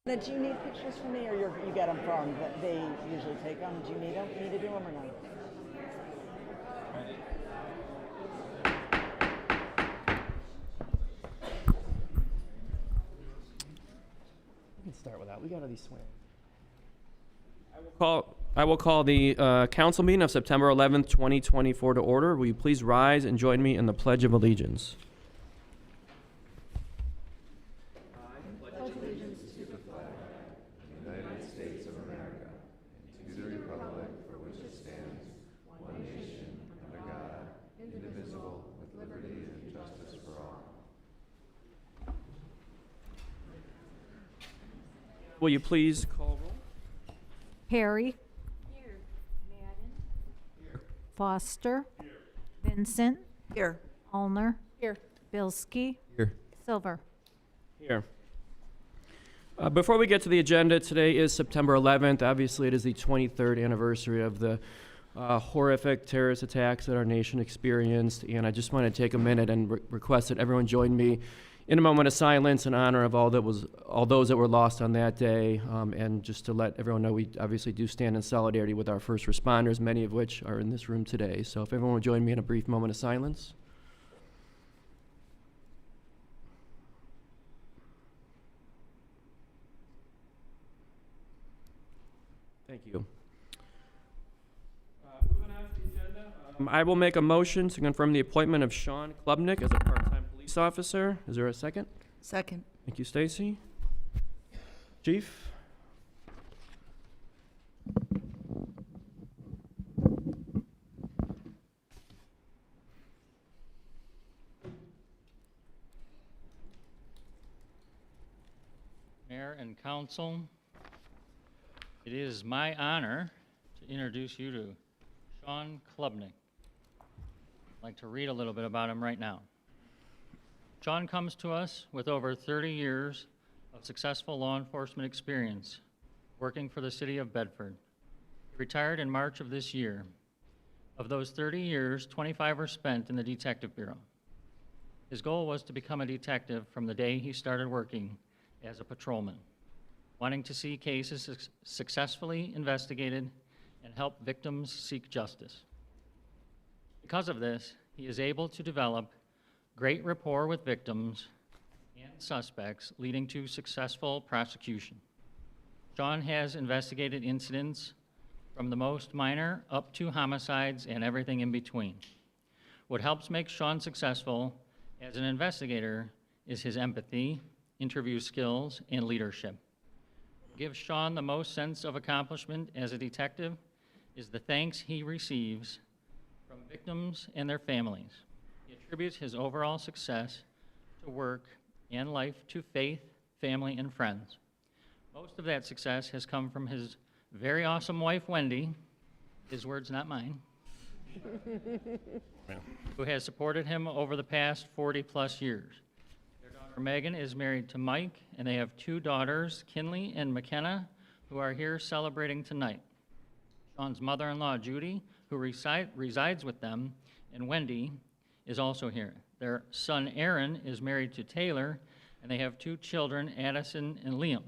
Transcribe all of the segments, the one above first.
Now, do you need pictures from me, or you get them from? They usually take them. Do you need them? Need to do them or not? We can start with that. We got all these swearing. I will call the council meeting of September 11th, 2024 to order. Will you please rise and join me in the Pledge of Allegiance? Will you please call roll? Harry. Here. Madden. Here. Foster. Here. Vincent. Here. Allner. Here. Bilski. Here. Silver. Here. Before we get to the agenda, today is September 11th. Obviously, it is the 23rd anniversary of the horrific terrorist attacks that our nation experienced. And I just want to take a minute and request that everyone join me in a moment of silence in honor of all those that were lost on that day, and just to let everyone know we obviously do stand in solidarity with our first responders, many of which are in this room today. So if everyone would join me in a brief moment of silence. Thank you. Moving on to the agenda, I will make a motion to confirm the appointment of Sean Klubnik as a part-time police officer. Is there a second? Second. Thank you, Stacy. Chief? Mayor and council, it is my honor to introduce you to Sean Klubnik. I'd like to read a little bit about him right now. Sean comes to us with over 30 years of successful law enforcement experience working for the city of Bedford. He retired in March of this year. Of those 30 years, 25 were spent in the Detective Bureau. His goal was to become a detective from the day he started working as a patrolman, wanting to see cases successfully investigated and help victims seek justice. Because of this, he is able to develop great rapport with victims and suspects, leading to successful prosecution. Sean has investigated incidents from the most minor up to homicides and everything in between. What helps make Sean successful as an investigator is his empathy, interview skills, and leadership. What gives Sean the most sense of accomplishment as a detective is the thanks he receives from victims and their families. He attributes his overall success to work and life to faith, family, and friends. Most of that success has come from his very awesome wife, Wendy, his words, not mine, who has supported him over the past 40-plus years. Their daughter, Megan, is married to Mike, and they have two daughters, Kinley and McKenna, who are here celebrating tonight. Sean's mother-in-law, Judy, who resides with them, and Wendy is also here. Their son, Aaron, is married to Taylor, and they have two children, Addison and Liam.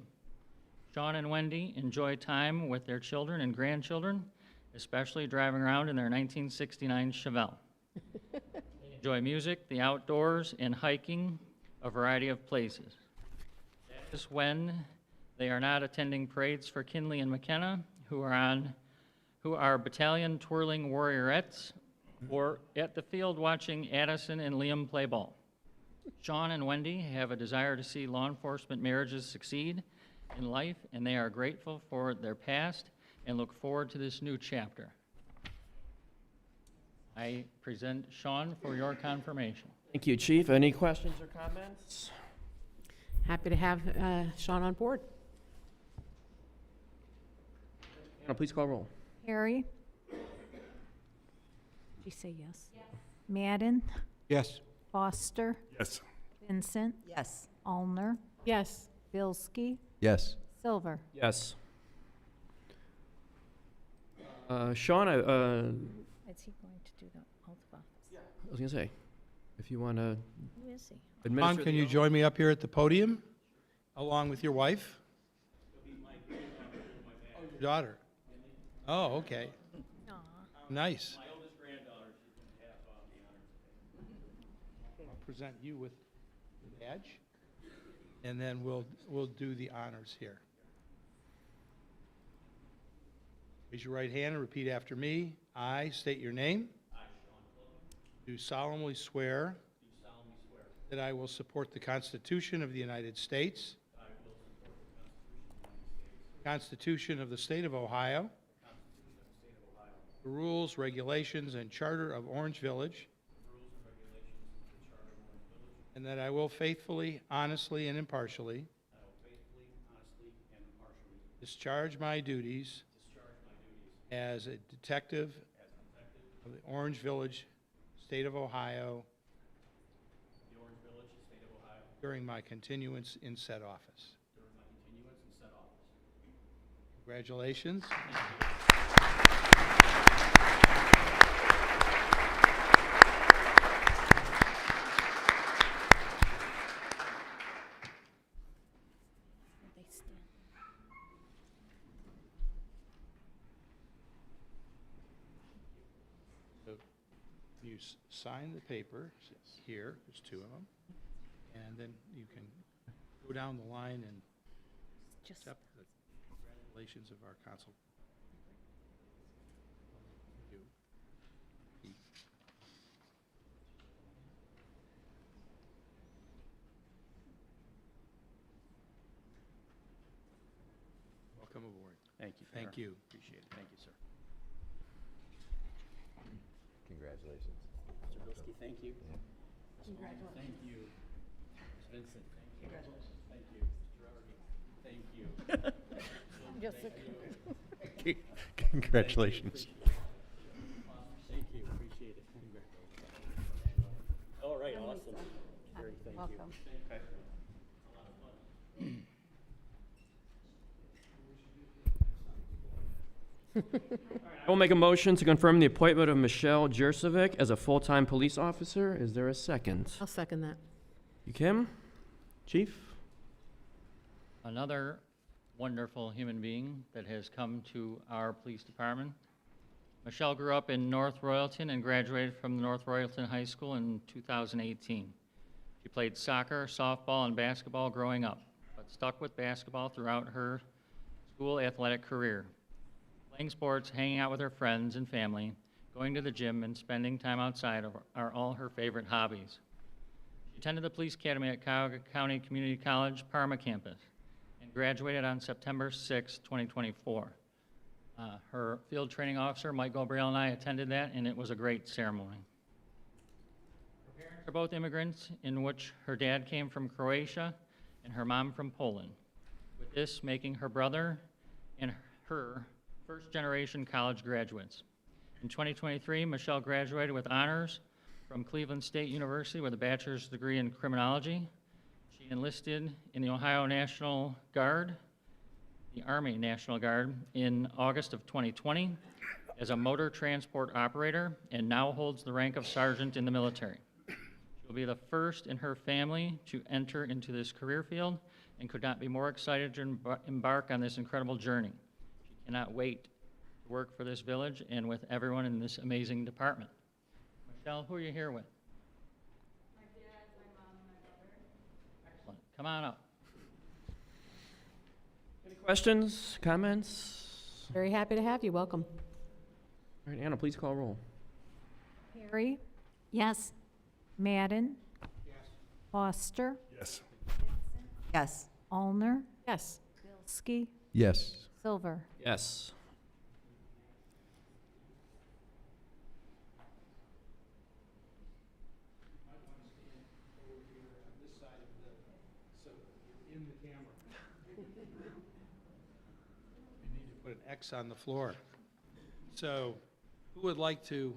Sean and Wendy enjoy time with their children and grandchildren, especially driving around in their 1969 Chevelle. They enjoy music, the outdoors, and hiking a variety of places. That is when they are not attending parades for Kinley and McKenna, who are battalion twirling warriorettes, or at the field watching Addison and Liam play ball. Sean and Wendy have a desire to see law enforcement marriages succeed in life, and they are grateful for their past and look forward to this new chapter. I present Sean for your confirmation. Thank you, Chief. Any questions or comments? Happy to have Sean on board. Anna, please call roll. Harry. Did you say yes? Yes. Madden. Yes. Foster. Yes. Vincent. Yes. Allner. Yes. Bilski. Yes. Silver. Yes. Sean, Is he going to do the oath of office? I was going to say, if you want to Who is he? John, administer can the you oath. join me up here at the podium along with your wife? Your daughter? Oh, okay. Aw. Nice. My oldest granddaughter, she's going to have the honor today. I'll present you with the badge, and then we'll do the honors here. Raise your right hand and repeat after me. I state your name. I, Sean Cloven. Do solemnly swear. That I will support the Constitution of the United States. Constitution of the State of Ohio. The rules, regulations, and charter of Orange Village. And that I will faithfully, honestly, and impartially. Discharge my duties. As a detective of the Orange Village, State of Ohio. During my continuance in said office. Congratulations. They stand. So you sign the paper here, there's two of them, and then you can go down the line and Just, accept the congratulations of our consul. You. He. Welcome aboard. Thank you. Thank Farrah. you. Appreciate it. Thank you, sir. Congratulations. Mr. Bilski, thank you. Congratulations. Thank you. Ms. Vincent, thank you. Congratulations. Thank you. Mr. Doherty, thank you. just a Congratulations. Thank you. Appreciate it. Congratulations. All right, awesome. Jerry, thank you. welcome. Okay. I will make a motion to confirm the appointment of Michelle Jersovic as a full-time police officer. Is there a second? I'll second that. You, Kim? Chief? Another wonderful human being that has come to our police department. Michelle grew up in North Royalton and graduated from the North Royalton High School in 2018. She played soccer, softball, and basketball growing up, but stuck with basketball throughout her school athletic career. Playing sports, hanging out with her friends and family, going to the gym, and spending time outside are all her favorite hobbies. She attended the police academy at Cuyahoga County Community College, Parma campus, and graduated on September 6, 2024. Her field training officer, Mike Gabriel, and I attended that, and it was a great ceremony. Her parents are both immigrants, in which her dad came from Croatia and her mom from Poland, with this making her brother and her first-generation college graduates. In 2023, Michelle graduated with honors from Cleveland State University with a bachelor's degree in criminology. She enlisted in the Ohio National Guard, the Army National Guard, in August of 2020 as a motor transport operator, and now holds the rank of sergeant in the military. She'll be the first in her family to enter into this career field and could not be more excited to embark on this incredible journey. She cannot wait to work for this village and with everyone in this amazing department. Michelle, who are you here with? My dad, my mom, and my brother. Excellent. Come on up. Any questions, comments? Very happy to have you. Welcome. All right, Anna, please call roll. Perry? Yes. Madden? Yes. Foster? Yes. Yes. Allner? Yes. Bilski? Yes. Silver? Yes. In the camera. We need to put an X on the floor. So, who would like to,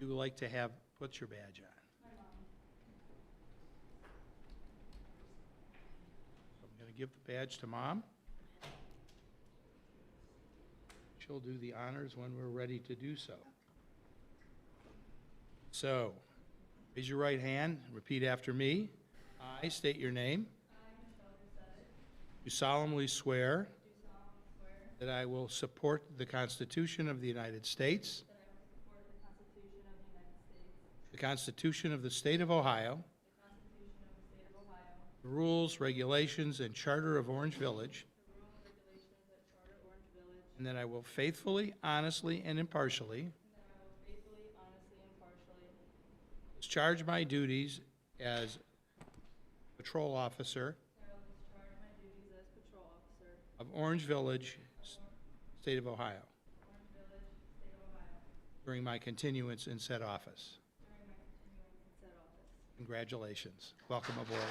you would like to have, what's your badge on? So I'm gonna give the badge to Mom. She'll do the honors when we're ready to do so. So, raise your right hand, repeat after me. I state your name. Do solemnly swear that I will support the Constitution of the United States, that I will support the Constitution of the United States, the Constitution of the State of Ohio, the Constitution of the State of Ohio, the rules, regulations, and charter of Orange Village, the rules, regulations, and charter of Orange Village, and that I will faithfully, honestly, and impartially and that I will faithfully, honestly, and impartially discharge my duties as patrol officer that I will discharge my duties as patrol officer of Orange Village, State of Ohio, of Orange Village, State of Ohio, during my continuance in said office. during my continuance in said office. Congratulations. Welcome aboard.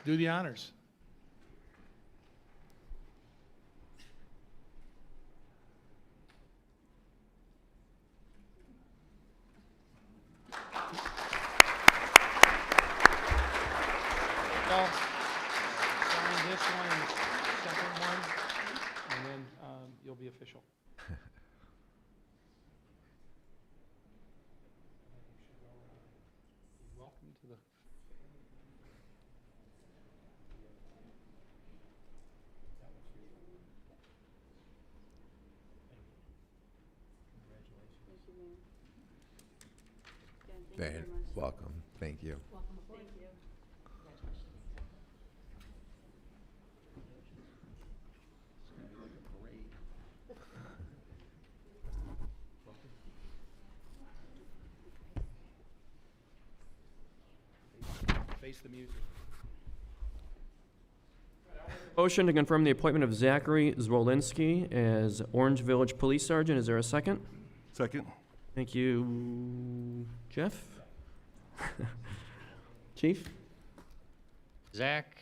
Do the honors. Well, sign this one and the second one, and then you'll be official. Welcome to the Very welcome. Thank you. Thank you. face the music. Motion to confirm the appointment of Zachary Zwolinski as Orange Village Police Sergeant. Is there a second? Second. Thank you, Jeff. Chief? Zach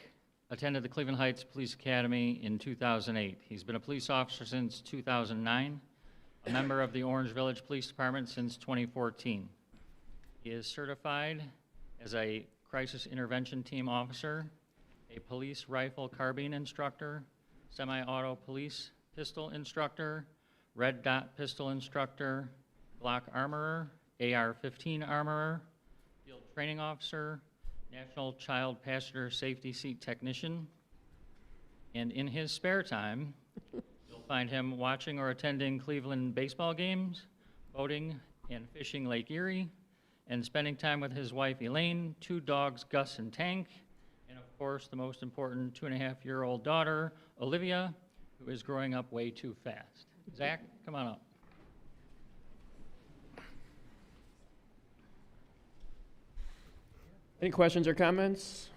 attended the Cleveland Heights Police Academy in 2008. He's been a police officer since 2009, a member of the Orange Village Police Department since 2014. He is certified as a crisis intervention team officer, a police rifle carbine instructor, semi-auto police pistol instructor, red dot pistol instructor, Glock armorer, AR-15 armorer, field training officer, National Child Passenger Safety Seat technician. And in his spare time, you'll find him watching or attending Cleveland baseball games, boating and fishing Lake Erie, and spending time with his wife Elaine, 2 dogs Gus and Tank, and of course the most important 2.5-year-old daughter Olivia, who is growing up way too fast. Zach, come on up. Any questions or comments?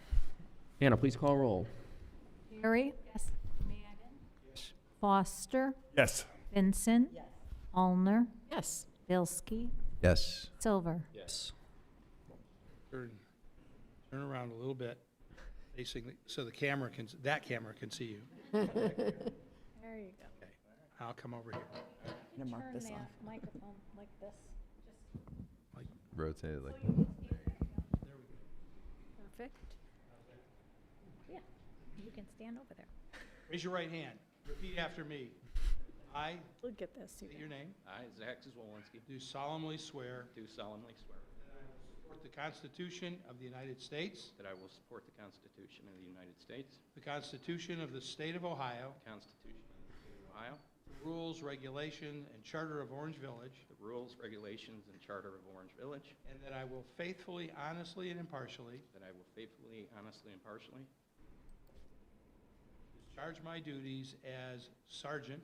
Anna, please call roll. Perry? Yes. Foster? Yes. Vincent? Yes. Allner? Yes. Bilski? Yes. Silver? Yes. Turn around a little bit, facing, so that camera can see you. There you go. Okay, I'll come over here. I'm gonna mark this off. microphone like this. Rotate it like Perfect. Yeah, you can stand over there. Raise your right hand. Repeat after me. I Look at this. state your name. I, Zach Zwolinski, Do solemnly swear do solemnly swear support the Constitution of the United States, that I will support the Constitution of the United States, the Constitution of the State of Ohio, the Constitution of the State of Ohio, the rules, regulation, and charter of Orange Village, the rules, regulations, and charter of Orange Village, and that I will faithfully, honestly, and impartially that I will faithfully, honestly, and impartially discharge my duties as Sergeant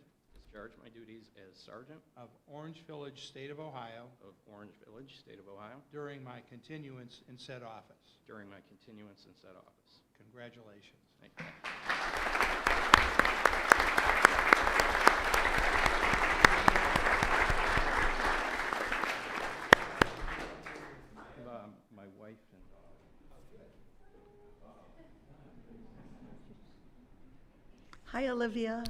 discharge my duties as Sergeant of Orange Village, State of Ohio, of Orange Village, State of Ohio, during my continuance in said office. during my continuance in said office. Congratulations. Thank you. My wife and Hi, Olivia.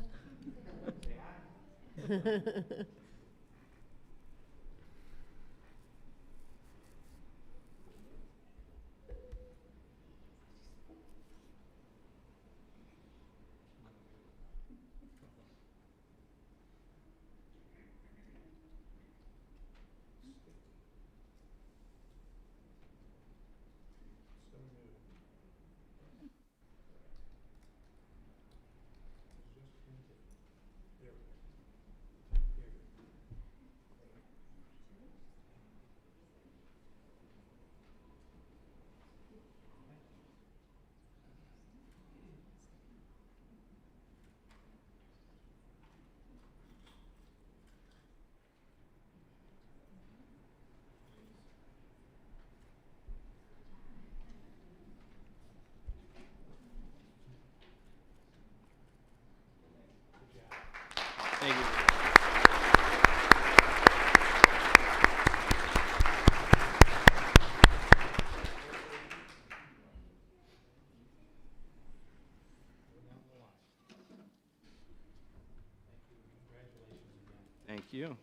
Thank you.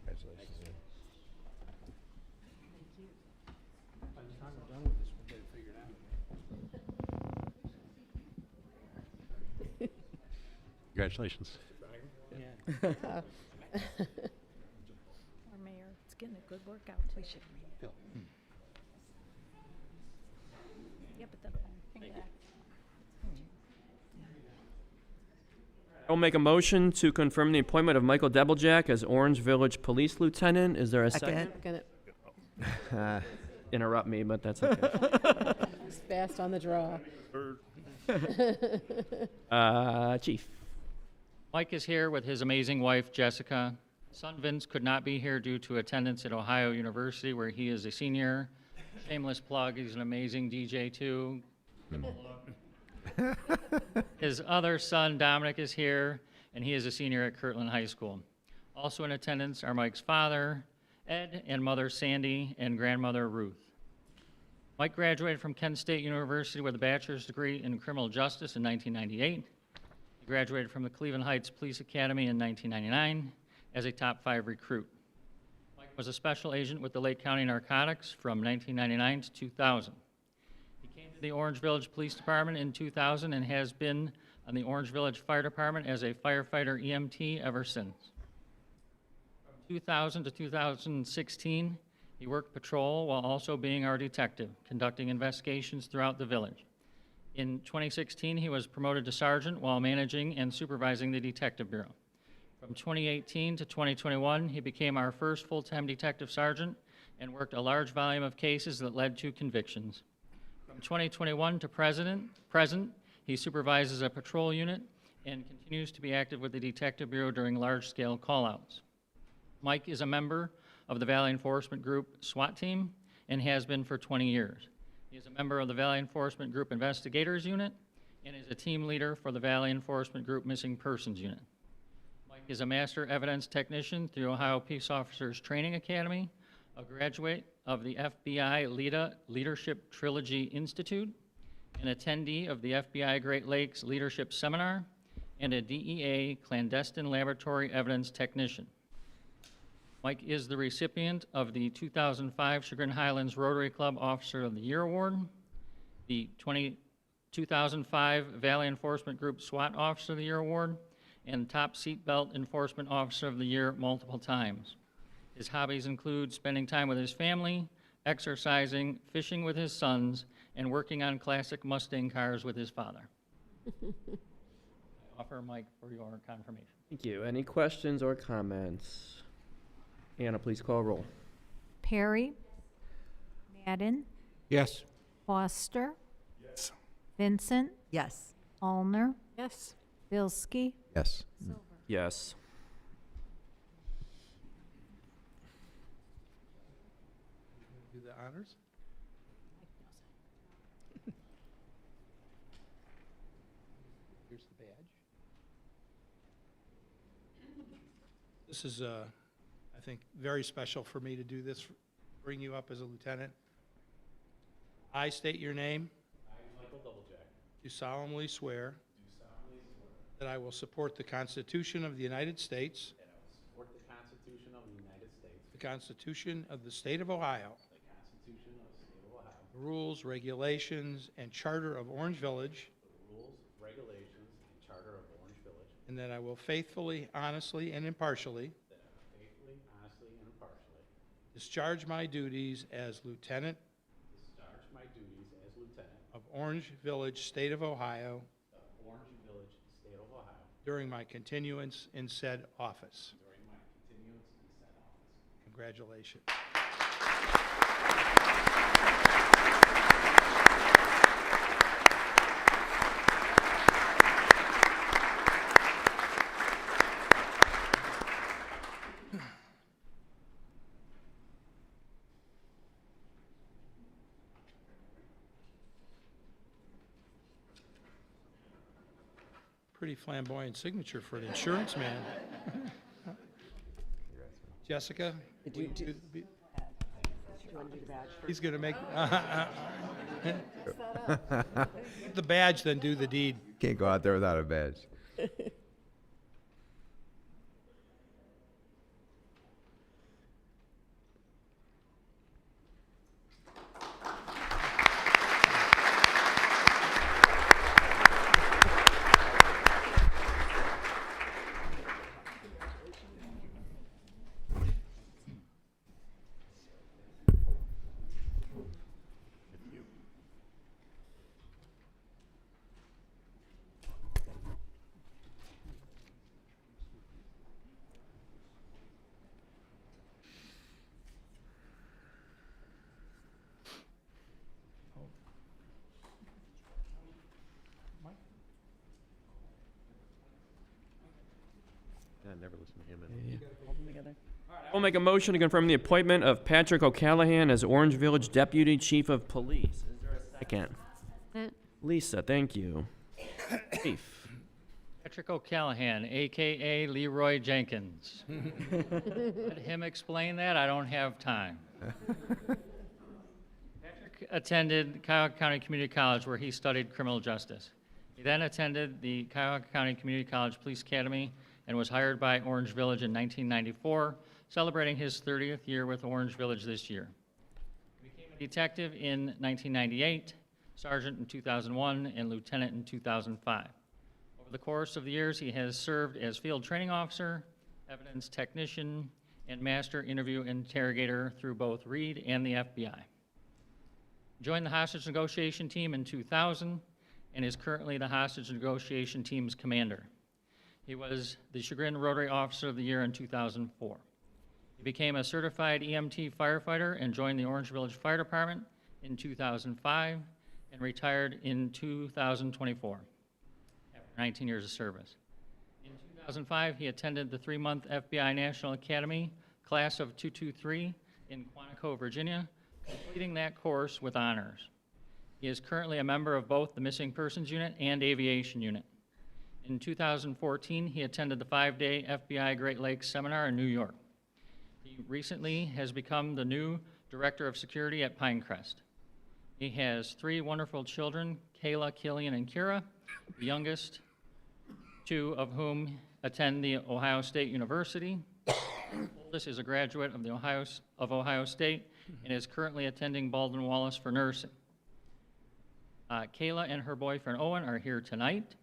Congratulations. man. By the time we're done with this, we'll get it figured out. Congratulations. Yeah. Our mayor, it's getting a good workout too. Yeah, but the. I will make a motion to confirm the appointment of Michael Debblejack as Orange Village Police Lieutenant. Is there a second? Gonna, Interrupt me, but that's okay. it's fast on the draw. Chief. Mike is here with his amazing wife, Jessica. Son Vince could not be here due to attendance at Ohio University, where he is a senior. Shameless plug, he's an amazing DJ too. His other son, Dominic, is here, and he is a senior at Kirtland High School. Also in attendance are Mike's father, Ed, and mother, Sandy, and grandmother, Ruth. Mike graduated from Kent State University with a bachelor's degree in criminal justice in 1998. He graduated from the Cleveland Heights Police Academy in 1999 as a top 5 recruit. Mike was a special agent with the Lake County Narcotics from 1999 to 2000. He came to the Orange Village Police Department in 2000 and has been on the Orange Village Fire Department as a firefighter EMT ever since. From 2000 to 2016, he worked patrol while also being our detective, conducting investigations throughout the village. In 2016, he was promoted to sergeant while managing and supervising the Detective Bureau. From 2018 to 2021, he became our first full-time detective sergeant and worked a large volume of cases that led to convictions. From 2021 to present, he supervises a patrol unit and continues to be active with the Detective Bureau during large-scale call-outs. Mike is a member of the Valley Enforcement Group SWAT team and has been for 20 years. He is a member of the Valley Enforcement Group Investigators Unit and is a team leader for the Valley Enforcement Group Missing Persons Unit. Mike is a Master Evidence Technician through Ohio Peace Officers Training Academy, a graduate of the FBI Leadership Trilogy Institute, an attendee of the FBI Great Lakes Leadership Seminar, and a DEA Clandestine Laboratory Evidence Technician. Mike is the recipient of the 2005 Chagrin Highlands Rotary Club Officer of the Year Award, the 2005 Valley Enforcement Group SWAT Officer of the Year Award, and Top Seatbelt Enforcement Officer of the Year multiple times. His hobbies include spending time with his family, exercising, fishing with his sons, and working on classic Mustang cars with his father. I offer Mike for your confirmation. Thank you. Any questions or comments? Anna, please call roll. Perry. Madden. Yes. Foster. Yes. Vincent. Yes. Allner. Yes. Bilski. Yes. Yes. Do the honors? Here's the badge. This is, I think, very special for me to do this, bring you up as a lieutenant. I state your name. I, Michael Doublejack, Do solemnly swear do solemnly swear that I will support the Constitution of the United States, that I will support the Constitution of the United States, the Constitution of the State of Ohio, the Constitution of the State of Ohio, the rules, regulations, and charter of Orange Village, the rules, regulations, and charter of Orange Village, and that I will faithfully, honestly, and impartially that I will faithfully, honestly, and impartially discharge my duties as lieutenant discharge my duties as lieutenant of Orange Village, State of Ohio, of Orange Village, State of Ohio, during my continuance in said office. during my continuance in said office. Congratulations. Pretty flamboyant signature for an insurance man. Jessica? Did will you do- do- Do you want to do the badge first? He's gonna make, the badge, then do the deed. Can't go out there without a badge. never listen to him. Hold them together. We'll make a motion to confirm the appointment of Patrick O'Callahan as Orange Village Deputy Chief of Police. Is there a second? Lisa, thank you. Chief. Patrick O'Callahan, AKA Leroy Jenkins. Let him explain that, I don't have time. Patrick attended Cuyahoga County Community College where he studied criminal justice. He then attended the Cuyahoga County Community College Police Academy and was hired by Orange Village in 1994, celebrating his 30th year with Orange Village this year. He became a detective in 1998, sergeant in 2001, and lieutenant in 2005. Over the course of the years, he has served as field training officer, evidence technician, and master interview interrogator through both Reed and the FBI. Joined the hostage negotiation team in 2000 and is currently the hostage negotiation team's commander. He was the Chagrin Rotary Officer of the Year in 2004. He became a certified EMT firefighter and joined the Orange Village Fire Department in 2005 and retired in 2024 after 19 years of service. In 2005, he attended the 3-month FBI National Academy Class of 223 in Quantico, Virginia, completing that course with honors. He is currently a member of both the Missing Persons Unit and Aviation Unit. In 2014, he attended the 5-day FBI Great Lakes Seminar in New York. He recently has become the new Director of Security at Pinecrest. He has 3 wonderful children, Kayla, Killian, and Kira, the youngest 2 of whom attend the Ohio State University. The oldest is a graduate of Ohio State and is currently attending Baldwin Wallace for nursing. Kayla and her boyfriend Owen are here tonight,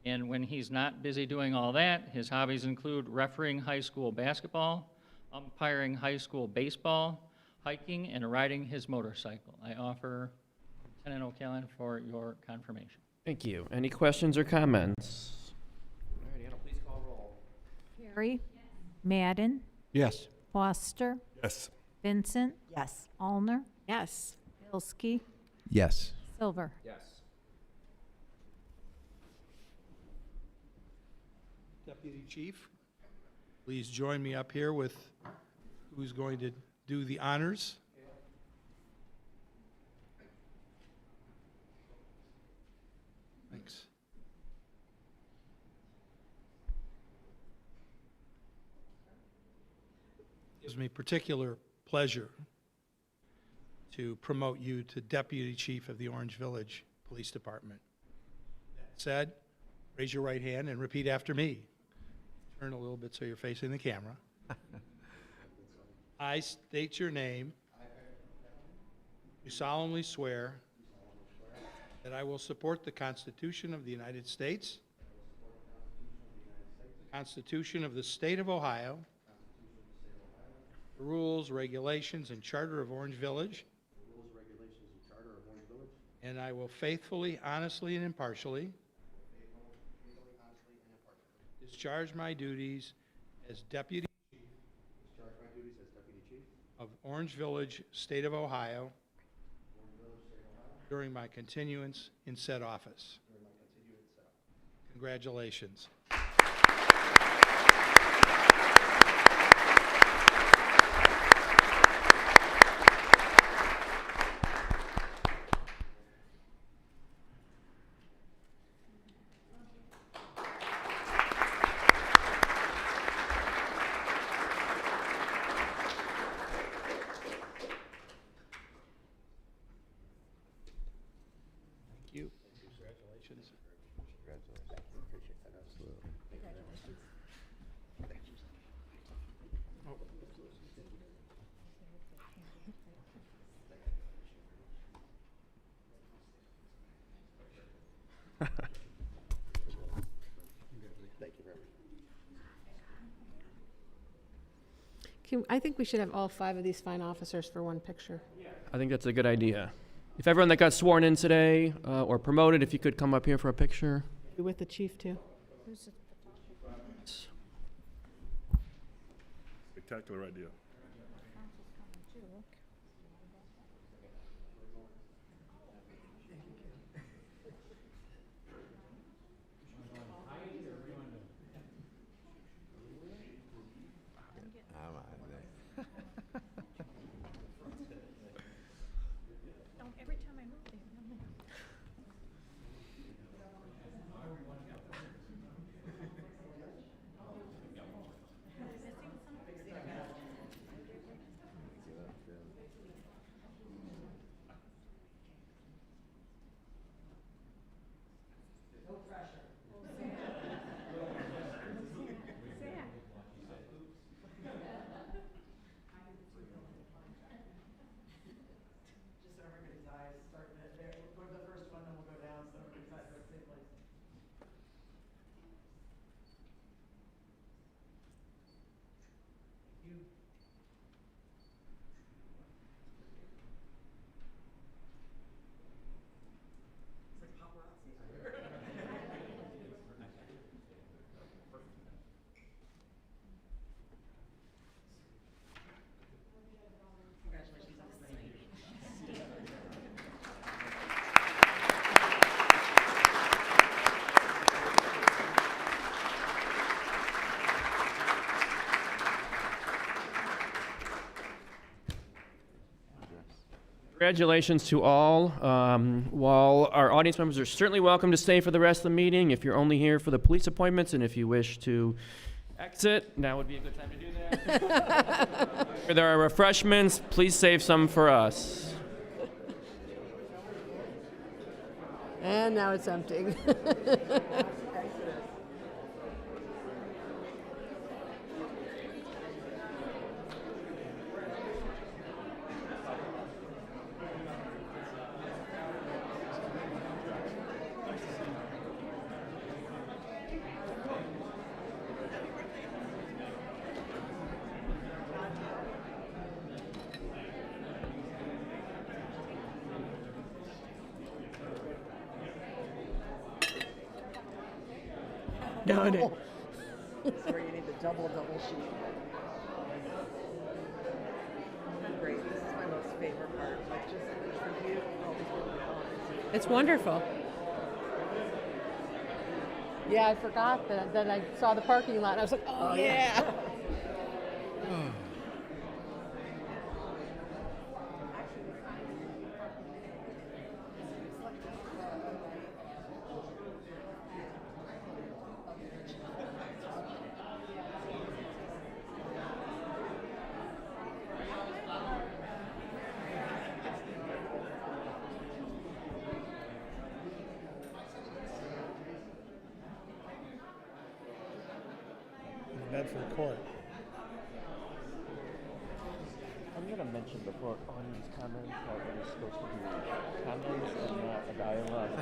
and when he's not busy doing all that, his hobbies include refereeing high school basketball, umpiring high school baseball, hiking, and riding his motorcycle. I offer Lieutenant O'Callahan for your confirmation. Thank you. Any questions or comments? All right, Anna, please call roll. Carey. Madden. Yes. Foster. Yes. Vincent. Yes. Allner. Yes. Bilski. Yes. Silver. Yes. Deputy Chief, please join me up here with who's going to do the honors. Thanks. It gives me particular pleasure to promote you to Deputy Chief of the Orange Village Police Department. That said, raise your right hand and repeat after me. Turn a little bit so you're facing the camera. I state your name. You solemnly swear that I will support the Constitution of the United States, the Constitution of the State of Ohio, the rules, regulations, and charter of Orange Village, and I will faithfully, honestly, and impartially discharge my duties as Deputy Chief of Orange Village, State of Ohio, during my continuance in said office. Congratulations. Thank you. Congratulations. I think we should have all 5 of these fine officers for one picture. I think that's a good idea. If everyone that got sworn in today or promoted, if you could come up here for a picture. You with the chief, too? Spectacular idea. Congratulations to all. While our audience members are certainly welcome to stay for the rest of the meeting, if you're only here for the police appointments, and if you wish to exit, now would be a good time to do that. If there are refreshments, please save some for us. And now it's empty. No, no. Sorry, you need the double sheet. Great. This is my most favorite part. Like just the review of all these little comments. It's wonderful. Yeah, I forgot that I saw the parking lot. I was like, oh, yeah. Bedford Court. I'm going to mention before on these comments how it is supposed to be comments and not a dialogue.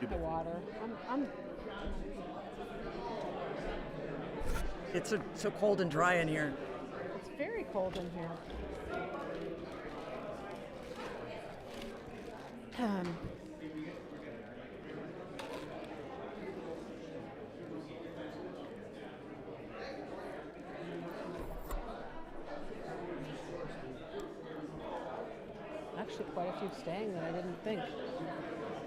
The water. I'm It's so cold and dry in here. It's very cold in here. Actually, quite a few staying that I didn't think.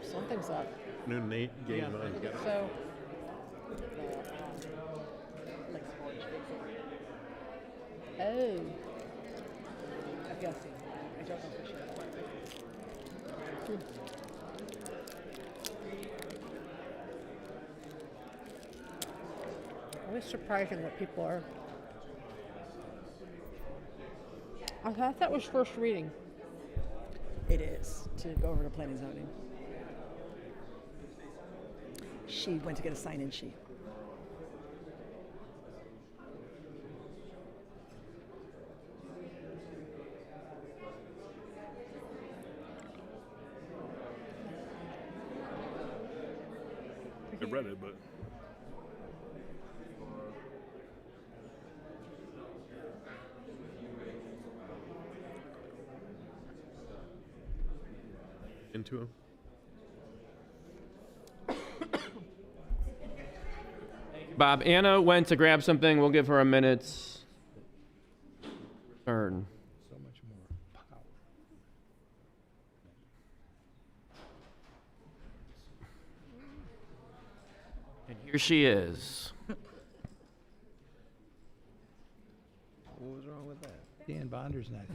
Something's up. New Nate game. So, oh, I've got to see. I don't know for sure. always surprising what people are. I thought that was first reading. It is to go over to planning and zoning. She went to get a sign-in sheet. I read it, but into him. Bob, Anna went to grab something. We'll give her a minute's return. So much more power. And here she is. What was wrong with that? Dan Bonder's not.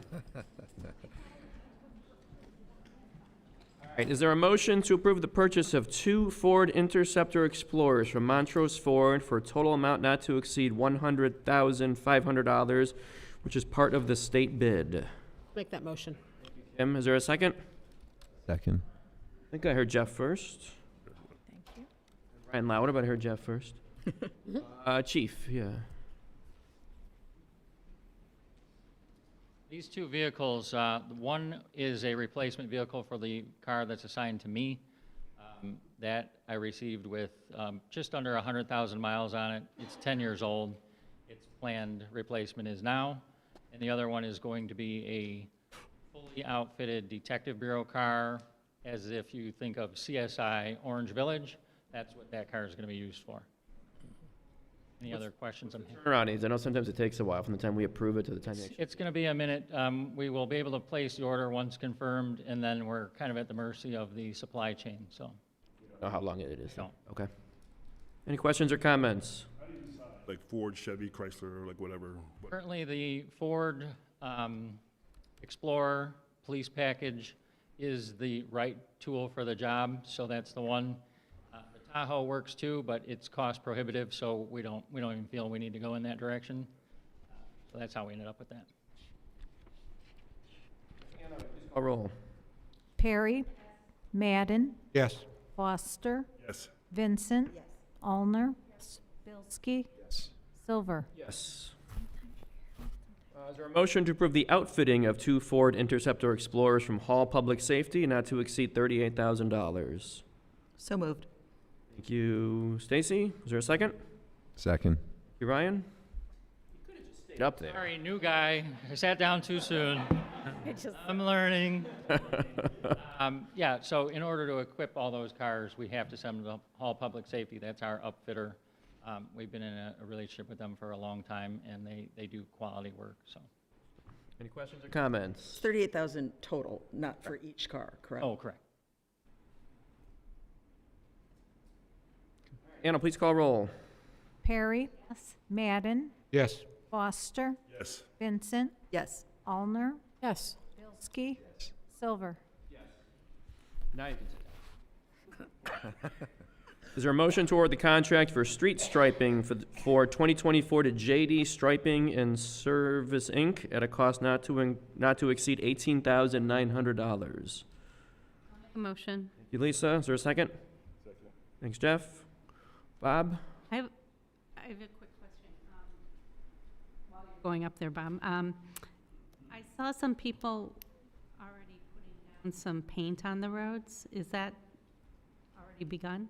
All right, is there a motion to approve the purchase of 2 Ford Interceptor Explorers from Montrose Ford for a total amount not to exceed $100,500, which is part of the state bid? Make that motion. Kim, is there a second? Second. I think I heard Jeff first. Thank you. Ryan Lauder, but I heard Jeff first. Chief, yeah. These two vehicles, one is a replacement vehicle for the car that's assigned to me. That I received with just under 100,000 miles on it. It's 10 years old. Its planned replacement is now. And the other one is going to be a fully outfitted Detective Bureau car, as if you think of CSI Orange Village. That's what that car is going to be used for. Any other questions? I'm Turnaround needs, I know sometimes it takes a while from the time we approve it to the time they actually. It's going to be a minute. We will be able to place the order once confirmed, and then we're kind of at the mercy of the supply chain, so. Know how long it is. No. Okay. Any questions or comments? Like Ford, Chevy, Chrysler, like whatever. Currently, the Ford Explorer police package is the right tool for the job, so that's the one. The Tahoe works too, but it's cost prohibitive, so we don't even feel we need to go in that direction. So that's how we ended up with that. Call roll. Perry? Madden? Yes. Foster? Yes. Vincent? Allner? Bilski? Silver? Yes. Is there a motion to approve the outfitting of 2 Ford Interceptor Explorers from Hall Public Safety not to exceed $38,000? So moved. Thank you, Stacy. Is there a second? Second. Thank you, Ryan. You could have just stayed up there. Sorry, new guy. I sat down too soon. I'm learning. Yeah, so in order to equip all those cars, we have to send them to Hall Public Safety. That's our upfitter. We've been in a relationship with them for a long time, and they do quality work, so. Any questions or comments? It's 38,000 total, not for each car, correct? Oh, correct. Anna, please call roll. Perry? Madden? Yes. Foster? Yes. Vincent? Yes. Allner? Yes. Bilski? Silver? Now you can sit down. Is there a motion to award the contract for street striping for 2024 to JD Striping and Service, Inc. at a cost not to exceed $18,900? Motion. Thank you, Lisa. Is there a second? Second. Thanks, Jeff. Bob? I have a quick question. While you're going up there, Bob, I saw some people already putting down some paint on the roads. Is that already begun?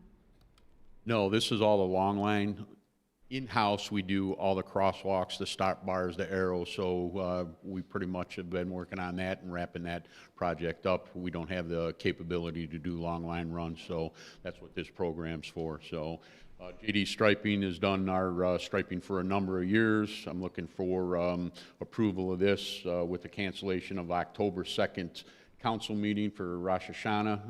No, this is all the long line. In-house, we do all the crosswalks, the stop bars, the arrows, so we pretty much have been working on that and wrapping that project up. We don't have the capability to do long line runs, so that's what this program's for. So JD Striping has done our striping for a number of years. I'm looking for approval of this with the cancellation of October 2nd council meeting for Rosh Hashanah.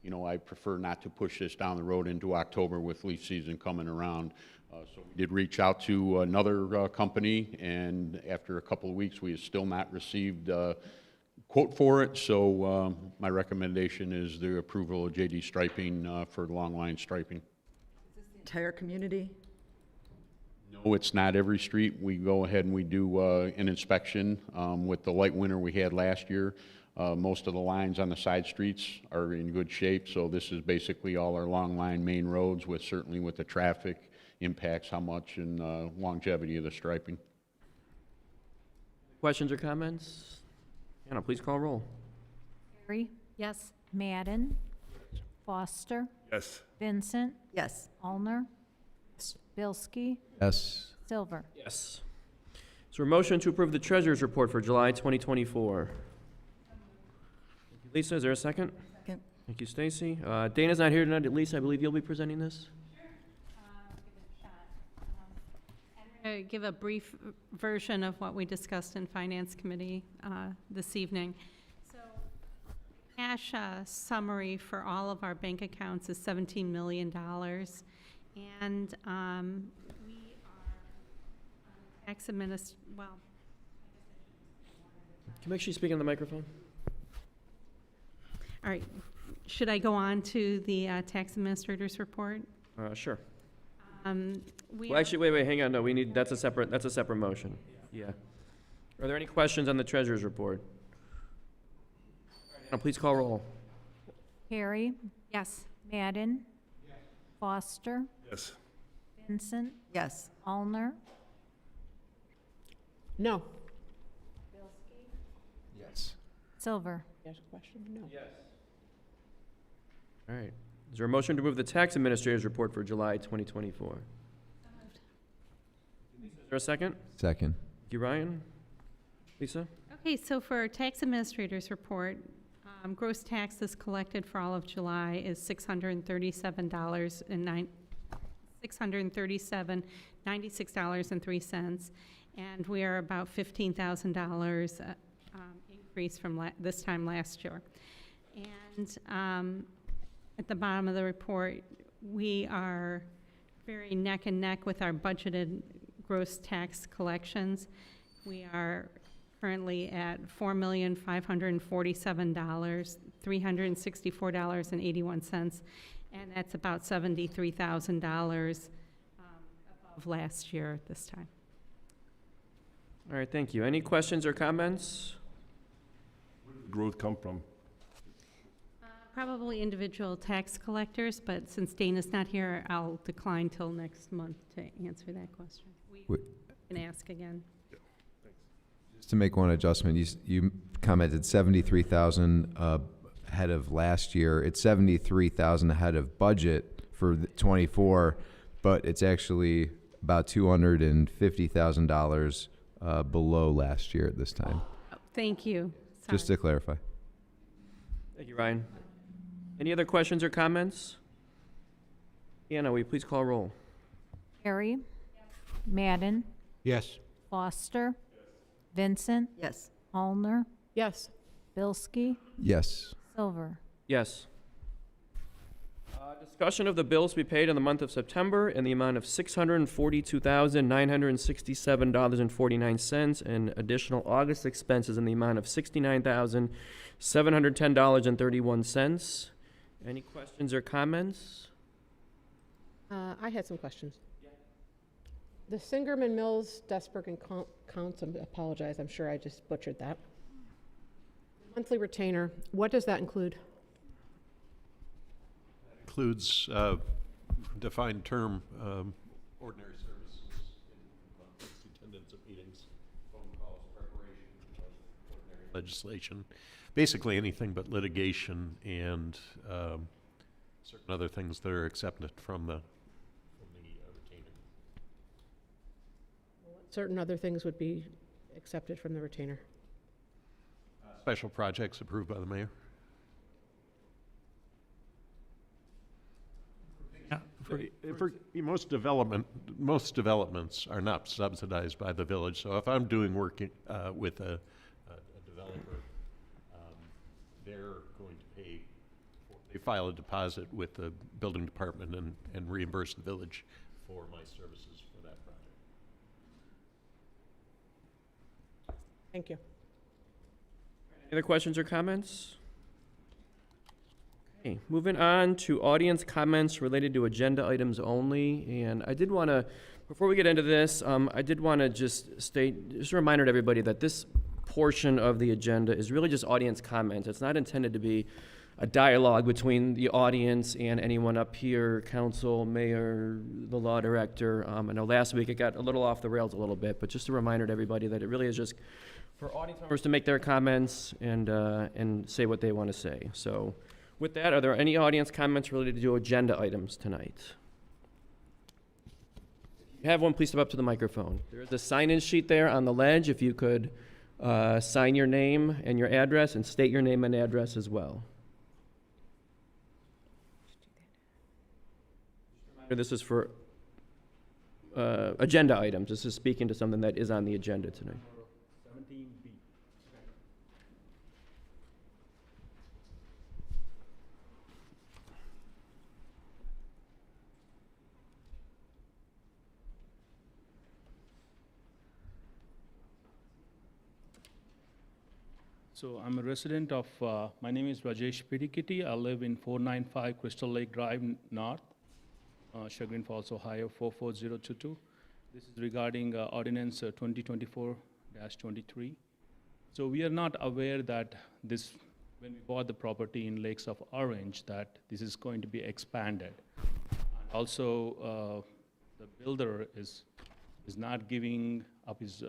You know, I prefer not to push this down the road into October with leaf season coming around. So we did reach out to another company, and after a couple of weeks, we have still not received a quote for it. So my recommendation is the approval of JD Striping for long line striping. Entire community? No, it's not every street. We go ahead and we do an inspection. With the light winter we had last year, most of the lines on the side streets are in good shape, so this is basically all our long line main roads with certainly with the traffic impacts how much and longevity of the striping. Questions or comments? Anna, please call roll. Perry? Yes. Madden? Foster? Yes. Vincent? Yes. Allner? Bilski? Yes. Silver? Yes. Is there a motion to approve the treasurer's report for July 2024? Lisa, is there a second? Second. Thank you, Stacy. Dana's not here tonight. Lisa, I believe you'll be presenting this? Give a brief version of what we discussed in Finance Committee this evening. So, cash summary for all of our bank accounts is $17 million, and we are tax well. Can you make sure you speak in the microphone? All right. Should I go on to the tax administrator's report? Sure. We Well, actually, wait, hang on. No, we need, that's a separate motion. Yeah. Are there any questions on the treasurer's report? Now, please call roll. Perry? Yes. Madden? Foster? Yes. Vincent? Yes. Allner? No. Yes. Silver? Yes, question? No. All right. Is there a motion to move the tax administrator's report for July 2024? Is there a second? Second. Thank you, Ryan. Lisa? Okay, so for our tax administrator's report, gross taxes collected for all of July is $637.09. $637.96.03, and we are about $15,000 increase from this time last year. And at the bottom of the report, we are very neck and neck with our budgeted gross tax collections. We are currently at $4,547,364.81, and that's about $73,000 above last year at this time. All right, thank you. Any questions or comments? Where did the growth come from? Probably individual tax collectors, but since Dana's not here, I'll decline till next month to answer that question. We can ask again. Just to make one adjustment, you commented 73,000 ahead of last year. It's 73,000 ahead of budget for the 24, but it's actually about $250,000 below last year at this time. Thank you. Just to clarify. Thank you, Ryan. Any other questions or comments? Anna, will you please call roll? Harry. Madden. Yes. Foster. Vincent. Yes. Allner. Yes. Bilski. Yes. Silver. Yes. Discussion of the bills to be paid in the month of September in the amount of $642,967.49 and additional August expenses in the amount of $69,710.31. Any questions or comments? I had some questions. The Singerman Mills, Desberg and Counts, I apologize, I'm sure I just butchered that. Monthly retainer, what does that include? Includes defined term, ordinary services, attendance at meetings, phone calls, preparation of ordinary legislation, basically anything but litigation and certain other things that are accepted from the retainer. Certain other things would be accepted from the retainer. Special projects approved by the mayor. Most developments are not subsidized by the village. So if I'm doing work with a developer, they're going to pay. They file a deposit with the building department and reimburse the village for my services for that project. Thank you. Any other questions or comments? Okay, moving on to audience comments related to agenda items only. And I did want to, before we get into this, I did want to just state, just a reminder to everybody that this portion of the agenda is really just audience comments. It's not intended to be a dialogue between the audience and anyone up here, council, mayor, the law director. I know last week it got a little off the rails a little bit, but just a reminder to everybody that it really is just for audience members to make their comments and say what they want to say. So with that, are there any audience comments related to agenda items tonight? If you have one, please step up to the microphone. There is a sign-in sheet there on the ledge. If you could sign your name and your address and state your name and address as well. This is for agenda items. This is speaking to something that is on the agenda tonight. 17B. So I'm a resident of, my name is Rajesh Pidikiti. I live in 495 Crystal Lake Drive North, Chagrin Falls, Ohio 44022. This is regarding ordinance 2024-23. So we are not aware that this, when we bought the property in Lakes of Orange, that this is going to be expanded. And also, the builder is not giving up his,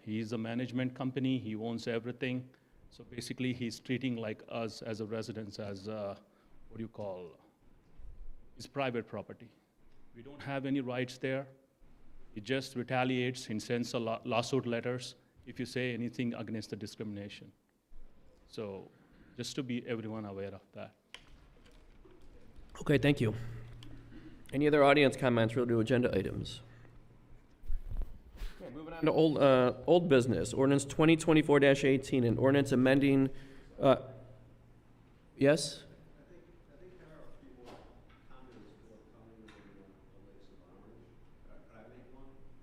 he is a management company, he owns everything. So basically, he's treating like us as a residence as, what do you call, it's private property. We don't have any rights there. He just retaliates and sends a lawsuit letters if you say anything against the discrimination. So just to be everyone aware of that. Okay, thank you. Any other audience comments related to agenda items? Okay, moving on to old business, ordinance 2024-18, an ordinance amending, yes?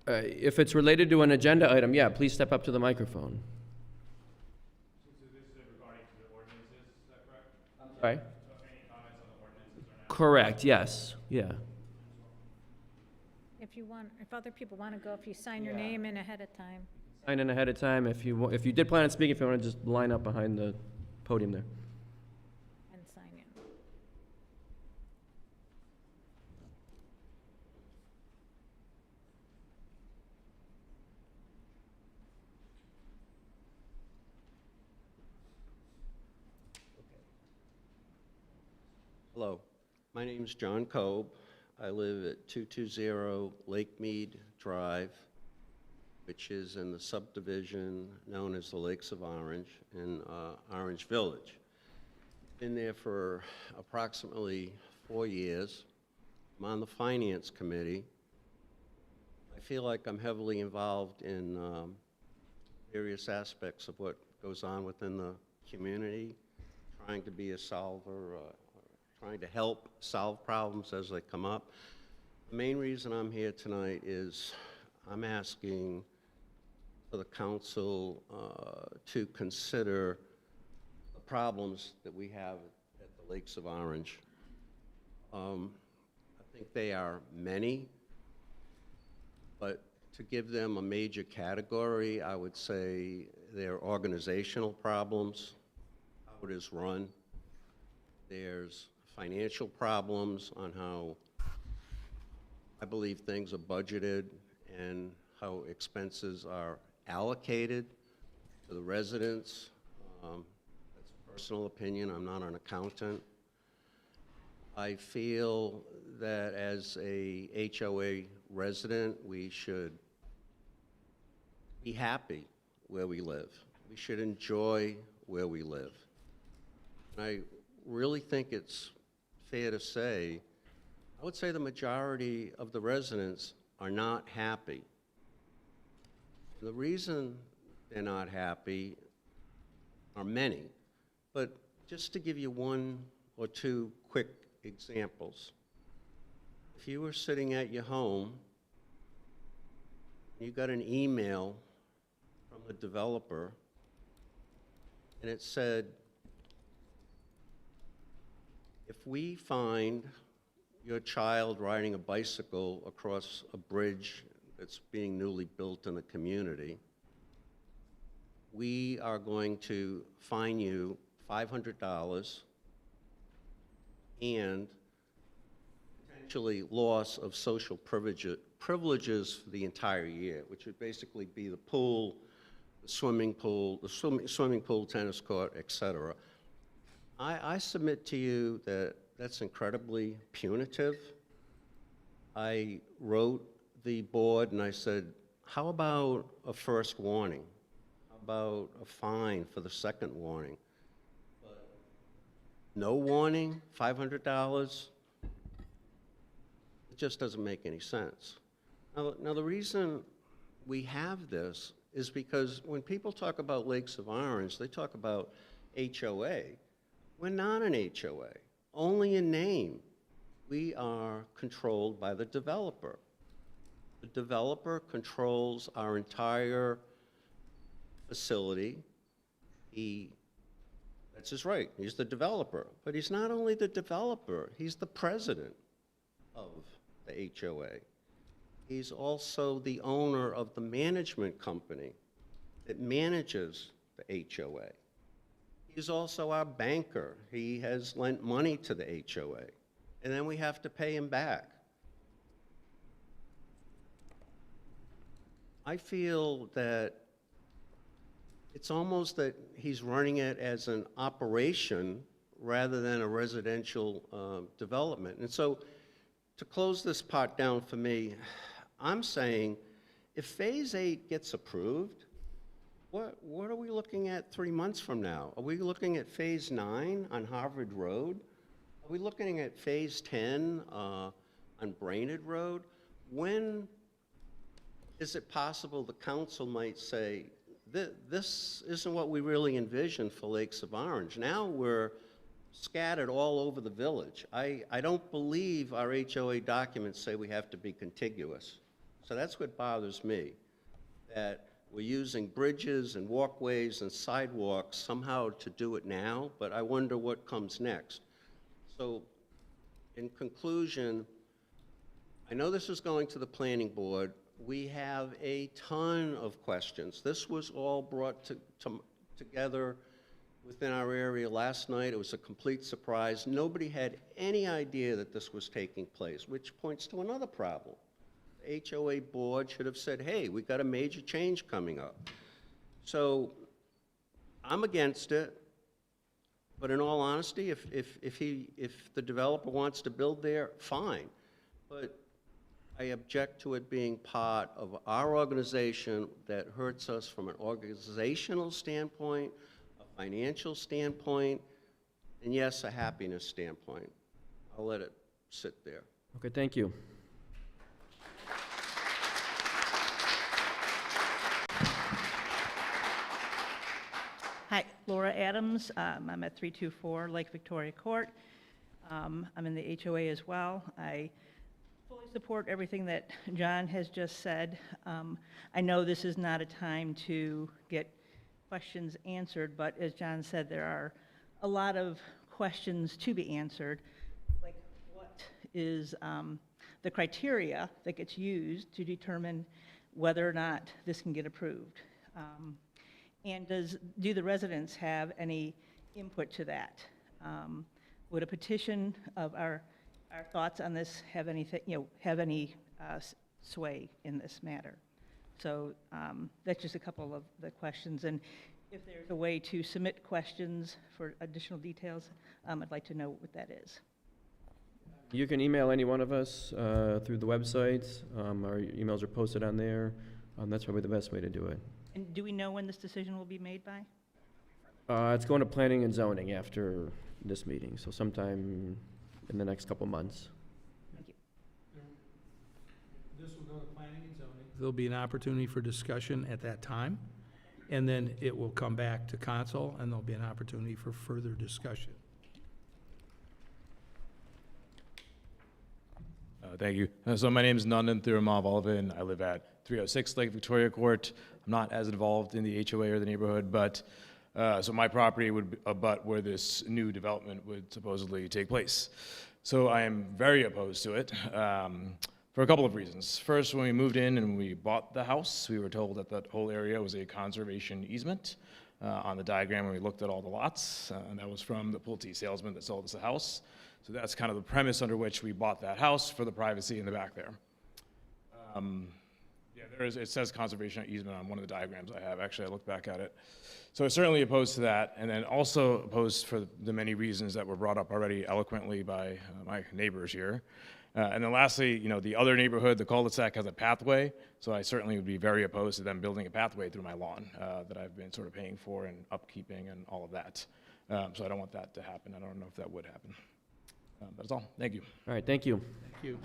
If it's related to an agenda item, yeah, please step up to the microphone. Sorry? Correct, yes, yeah. If other people want to go, if you sign your name in ahead of time. Sign in ahead of time. If you did plan on speaking, if you want to just line up behind the podium there. And sign in. Hello, my name is John Cobe. I live at 220 Lake Mead Drive, which is in the subdivision known as the Lakes of Orange in Orange Village. Been there for approximately 4 years. I'm on the Finance Committee. I feel like I'm heavily involved in various aspects of what goes on within the community, trying to be a solver, trying to help solve problems as they come up. The main reason I'm here tonight is I'm asking for the council to consider the problems that we have at the Lakes of Orange. I think they are many, but to give them a major category, I would say they're organizational problems, how it is run. There's financial problems on how I believe things are budgeted and how expenses are allocated to the residents. That's a personal opinion. I'm not an accountant. I feel that as a HOA resident, we should be happy where we live. We should enjoy where we live. And I really think it's fair to say, I would say the majority of the residents are not happy. The reason they're not happy are many, but just to give you one or two quick examples. If you were sitting at your home, you got an email from the developer, and it said, if we find your child riding a bicycle across a bridge that's being newly built in the community, we are going to fine you $500 and potentially loss of social privileges for the entire year, which would basically be the pool, the swimming pool, tennis court, etc. I submit to you that that's incredibly punitive. I wrote the board and I said, how about a first warning? How about a fine for the second warning? But no warning, $500? It just doesn't make any sense. Now the reason we have this is because when people talk about Lakes of Orange, they talk about HOA. We're not an HOA, only in name. We are controlled by the developer. The developer controls our entire facility. That's his right, he's the developer. But he's not only the developer, he's the president of the HOA. He's also the owner of the management company that manages the HOA. He's also our banker. He has lent money to the HOA, and then we have to pay him back. I feel that it's almost that he's running it as an operation rather than a residential development. And so to close this part down for me, I'm saying if Phase 8 gets approved, what are we looking at 3 months from now? Are we looking at Phase 9 on Harvard Road? Are we looking at Phase 10 on Brainerd Road. When is it possible the council might say, this isn't what we really envisioned for Lakes of Orange? Now we're scattered all over the village. I don't believe our HOA documents say we have to be contiguous. So that's what bothers me, that we're using bridges and walkways and sidewalks somehow to do it now, but I wonder what comes next. So in conclusion, I know this is going to the planning board. We have a ton of questions. This was all brought together within our area last night. It was a complete surprise. Nobody had any idea that this was taking place, which points to another problem. The HOA board should have said, hey, we've got a major change coming up. So I'm against it, but in all honesty, if the developer wants to build there, fine. But I object to it being part of our organization that hurts us from an organizational standpoint, a financial standpoint, and yes, a happiness standpoint. I'll let it sit there. Okay, thank you. Hi, Laura Adams. I'm at 324 Lake Victoria Court. I'm in the HOA as well. I fully support everything that John has just said. I know this is not a time to get questions answered, but as John said, there are a lot of questions to be answered, like what is the criteria that gets used to determine whether or not this can get approved. And do the residents have any input to that? Would a petition of our thoughts on this have anything, have any sway in this matter? So that's just a couple of the questions. And if there's a way to submit questions for additional details, I'd like to know what that is. You can email any one of us through the website. Our emails are posted on there. That's probably the best way to do it. And do we know when this decision will be made by? It's going to planning and zoning after this meeting, so sometime in the next couple months. Thank you. This will go to planning and zoning. There'll be an opportunity for discussion at that time, and then it will come back to council, and there'll be an opportunity for further discussion. Thank you. So my name is Nandan Thirumal Valvin. I live at 306 Lake Victoria Court. I'm not as involved in the HOA or the neighborhood, but so my property would abut where this new development would supposedly take place. So I am very opposed to it for a couple of reasons. First, when we moved in and we bought the house, we were told that that whole area was a conservation easement. On the diagram when we looked at all the lots, and that was from the Pulte salesman that sold us the house. So that's kind of the premise under which we bought that house, for the privacy in the back there. Yeah, it says conservation easement on one of the diagrams I have. Actually, I looked back at it. So I'm certainly opposed to that, and then also opposed for the many reasons that were brought up already eloquently by my neighbors here. And then lastly, the other neighborhood, the cul-de-sac, has a pathway, so I certainly would be very opposed to them building a pathway through my lawn that I've been sort of paying for and upkeeping and all of that. So I don't want that to happen. I don't know if that would happen. That's all. Thank you. All right, thank you. Thank you.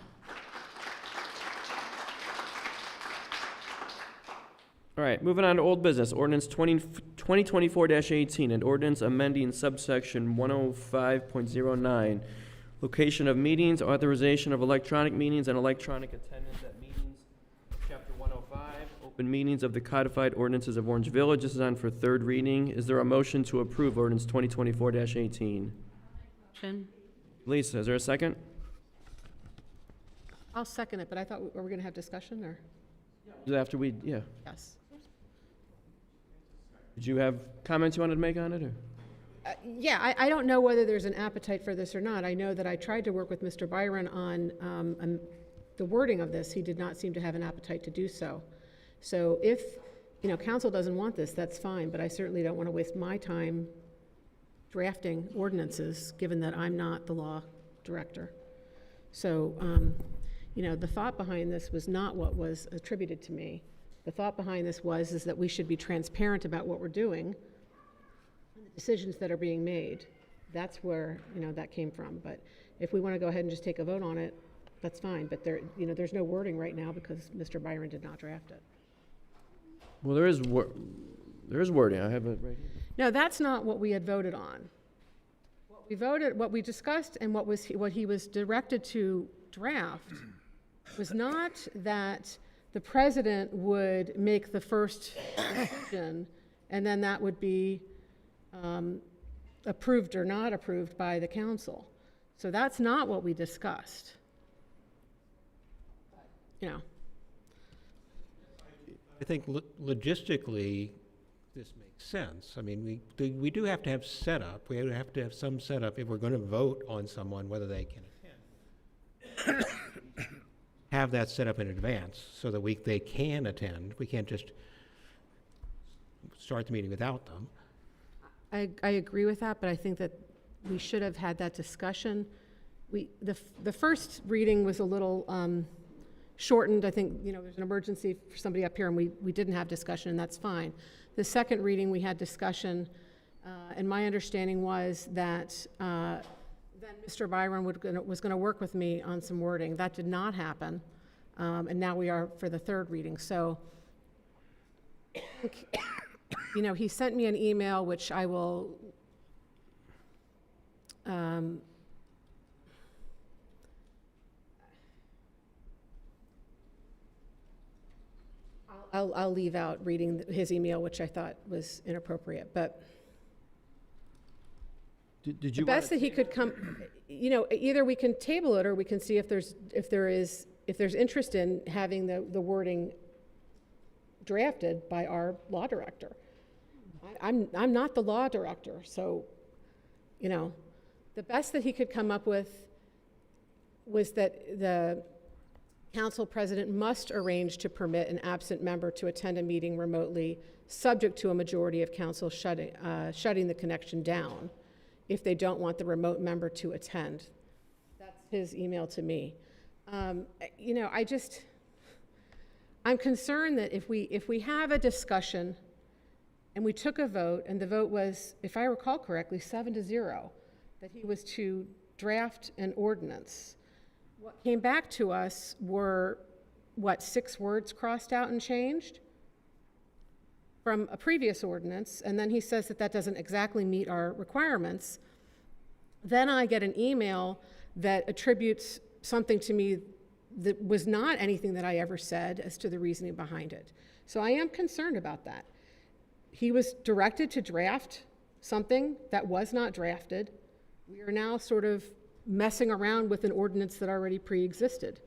All right, moving on to old business, ordinance 2024-18, an ordinance amending subsection 105.09, location of meetings, authorization of electronic meetings and electronic attendance at meetings, chapter 105, open meetings of the codified ordinances of Orange Village. This is on for third reading. Is there a motion to approve ordinance 2024-18? Motion. Lisa, is there a second? I'll second it, but I thought, were we going to have discussion, or? After we, yeah. Yes. Did you have comments you wanted to make on it, or? Yeah, I don't know whether there's an appetite for this or not. I know that I tried to work with Mr. Byron on the wording of this. He did not seem to have an appetite to do so. So if, council doesn't want this, that's fine, but I certainly don't want to waste my time drafting ordinances, given that I'm not the law director. So, the thought behind this was not what was attributed to me. The thought behind this is that we should be transparent about what we're doing, and the decisions that are being made. That's where, that came from. But if we want to go ahead and just take a vote on it, that's fine, but there, you know, there's no wording right now because Mr. Byron did not draft it. Well, there is wording. I have it right here. No, that's not what we had voted on. What we discussed and what he was directed to draft was not that the president would make the first decision and then that would be approved or not approved by the council. So that's not what we discussed. You know. I think logistically, this makes sense. I mean, we do have to have setup. We have to have some setup if we're going to vote on someone, whether they can attend. Have that set up in advance so that they can attend. We can't just start the meeting without them. I agree with that, but I think that we should have had that discussion. The first reading was a little shortened. I think, you know, there's an emergency for somebody up here, and we didn't have discussion, and that's fine. The second reading, we had discussion, and my understanding was that then Mr. Byron was going to work with me on some wording. That did not happen, and now we are for the third reading. So, you know, he sent me an email, which I will I'll leave out reading his email, which I thought was inappropriate, but Did you the best that he could come, you know, either we can table it or we can see if there's interest in having the wording drafted by our law director. I'm not the law director, so, you know, the best that he could come up with was that the council president must arrange to permit an absent member to attend a meeting remotely, subject to a majority of council shutting the connection down if they don't want the remote member to attend. That's his email to me. You know, I'm concerned that if we have a discussion and we took a vote, and the vote was, if I recall correctly, 7-0, that he was to draft an ordinance. What came back to us were, 6 words crossed out and changed from a previous ordinance, and then he says that doesn't exactly meet our requirements. Then I get an email that attributes something to me that was not anything that I ever said as to the reasoning behind it. So I am concerned about that. He was directed to draft something that was not drafted. We are now sort of messing around with an ordinance that already pre-existed.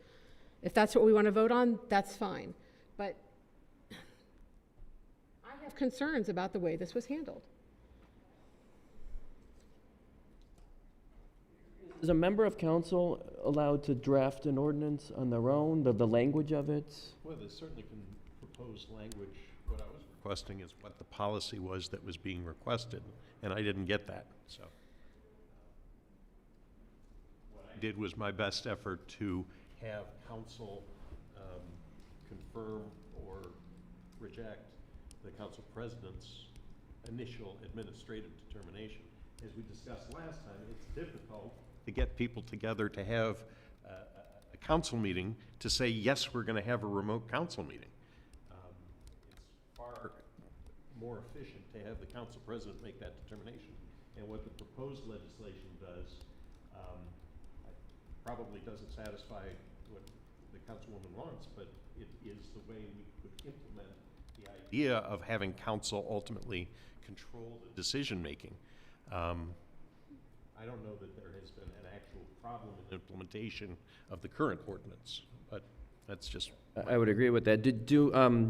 If that's what we want to vote on, that's fine. But I have concerns about the way this was handled. Is a member of council allowed to draft an ordinance on their own, the language of it? Well, they certainly can propose language. What I was requesting is what the policy was that was being requested, and I didn't get that, so. What I did was my best effort to have council confirm or reject the council president's initial administrative determination. As we discussed last time, it's difficult to get people together to have a council meeting to say, yes, we're going to have a remote council meeting. It's far more efficient to have the council president make that determination. And what the proposed legislation does probably doesn't satisfy what the councilwoman wants, but it is the way we could implement the idea of having council ultimately control the decision-making. I don't know that there has been an actual problem in implementation of the current ordinance, but that's just. I would agree with that. Do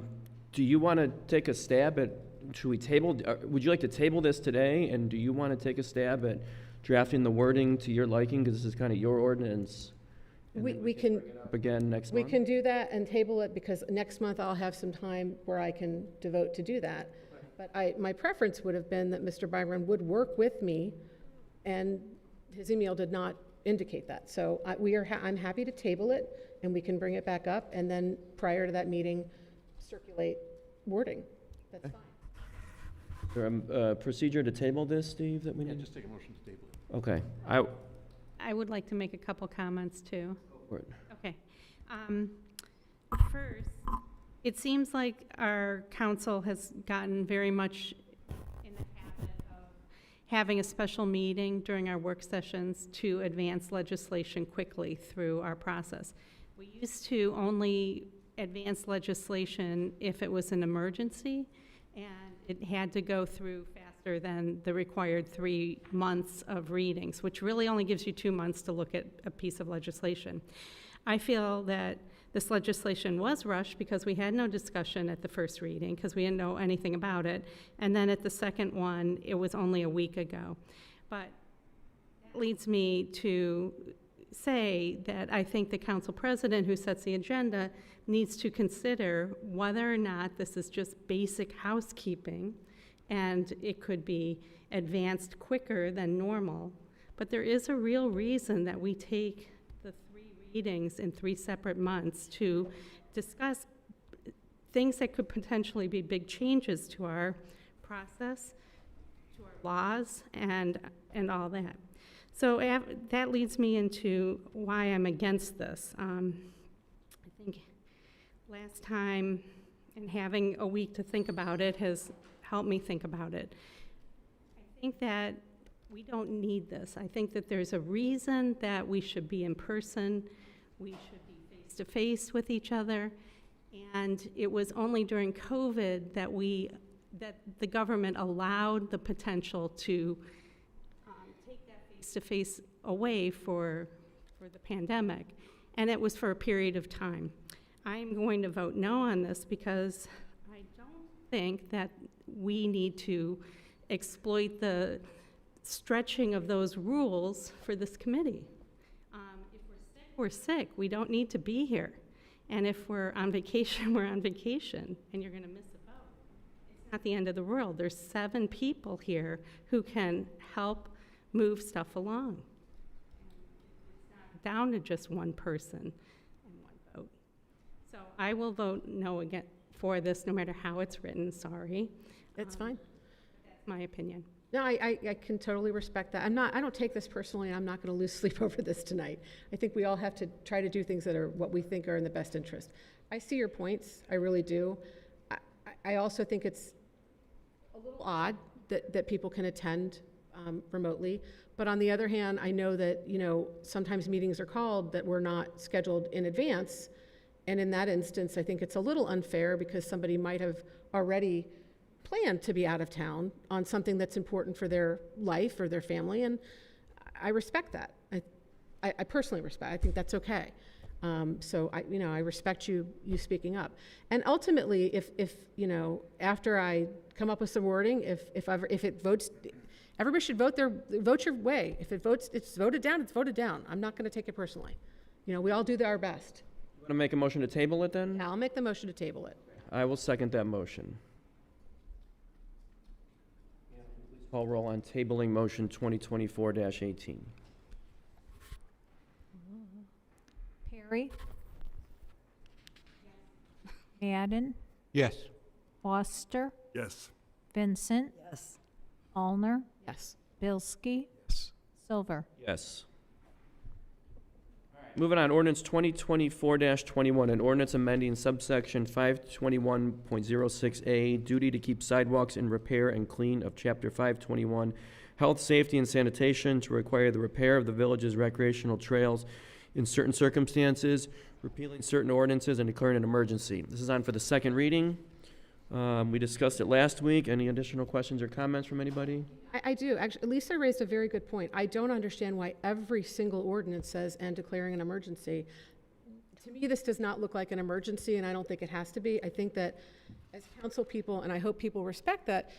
you want to take a stab at, should we table, would you like to table this today? And do you want to take a stab at drafting the wording to your liking, because this is kind of your ordinance? We can Bring it up again next month? We can do that and table it, because next month I'll have some time where I can devote to do that. But my preference would have been that Mr. Byron would work with me, and his email did not indicate that. So I'm happy to table it, and we can bring it back up, and then prior to that meeting, circulate wording. That's fine. Is there a procedure to table this, Steve, that we Yeah, need? just take a motion to table it. Okay. I would like to make a couple comments too. Go for it. Okay. First, it seems like our council has gotten very much in the habit of having a special meeting during our work sessions to advance legislation quickly through our process. We used to only advance legislation if it was an emergency, and it had to go through faster than the required 3 months of readings, which really only gives you 2 months to look at a piece of legislation. I feel that this legislation was rushed because we had no discussion at the first reading, because we didn't know anything about it. And then at the second one, it was only a week ago. But that leads me to say that I think the council president who sets the agenda needs to consider whether or not this is just basic housekeeping and it could be advanced quicker than normal. But there is a real reason that we take the 3 readings in 3 separate months to discuss things that could potentially be big changes to our process, to our laws, and all that. So that leads me into why I'm against this. I think last time, and having a week to think about it has helped me think about it. I think that we don't need this. I think that there's a reason that we should be in person, we should be face-to-face with each other, and it was only during COVID that the government allowed the potential to take that face-to-face away for the pandemic, and it was for a period of time. I'm going to vote no on this because I don't think that we need to exploit the stretching of those rules for this committee. If we're sick, we're sick. We don't need to be here. And if we're on vacation, we're on vacation, and you're going to miss a vote. It's not the end of the world. There's 7 people here who can help move stuff along. It's not down to just one person and one vote. So I will vote no again for this, no matter how it's written. Sorry. It's fine. That's my opinion. No, I can totally respect that. I don't take this personally, and I'm not going to lose sleep over this tonight. I think we all have to try to do things that are what we think are in the best interest. I see your points, I really do. I also think it's a little odd that people can attend remotely, but on the other hand, I know that, you know, sometimes meetings are called that were not scheduled in advance, and in that instance, I think it's a little unfair because somebody might have already planned to be out of town on something that's important for their life or their family, and I respect that. I personally respect. I think that's okay. So I respect you speaking up. And ultimately, if you know, after I come up with some wording, if it votes, everybody should vote your way. If it's voted down, it's voted down. I'm not going to take it personally. You know, we all do our best. You want to make a motion to table it then? Yeah, I'll make the motion to table it. I will second that motion. Call roll on tabling motion 2024-18. Perry? Madden? Yes. Foster? Yes. Vincent? Yes. Allner? Yes. Bilski? Yes. Silver? Yes. Moving on, ordinance 2024-21, an ordinance amending subsection 521.06A, duty to keep sidewalks in repair and clean of chapter 521, health, safety, and sanitation, to require the repair of the village's recreational trails in certain circumstances, repealing certain ordinances, and declaring an emergency. This is on for the second reading. We discussed it last week. Any additional questions or comments from anybody? I do. Actually, Lisa raised a very good point. I don't understand why every single ordinance says "and declaring an emergency." To me, this does not look like an emergency, and I don't think it has to be. I think that as council people, and I hope people respect that,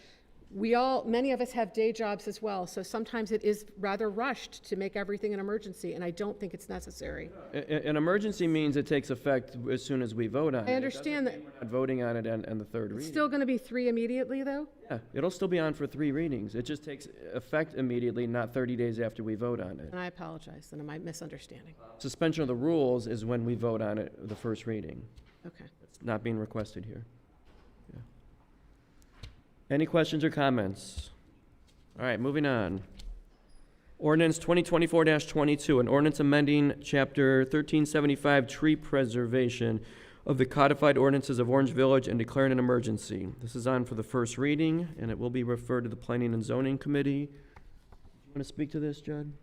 many of us have day jobs as well, so sometimes it is rather rushed to make everything an emergency, and I don't think it's necessary. An emergency means it takes effect as soon as we vote on it. I understand that. We're not voting on it and the third It's reading. still going to be 3 immediately, though? Yeah, it'll still be on for 3 readings. It just takes effect immediately, not 30 days after we vote on it. And I apologize, then, am I misunderstanding? Suspension of the rules is when we vote on it, the first reading. Okay. It's not being requested here. Yeah. Any questions or comments? All right, moving on. Ordinance 2024-22, an ordinance amending Chapter 1375 tree preservation of the codified ordinances of Orange Village and declaring an emergency. This is on for the first reading, and it will be referred to the Planning and Zoning Committee. You want to speak to this, Judd?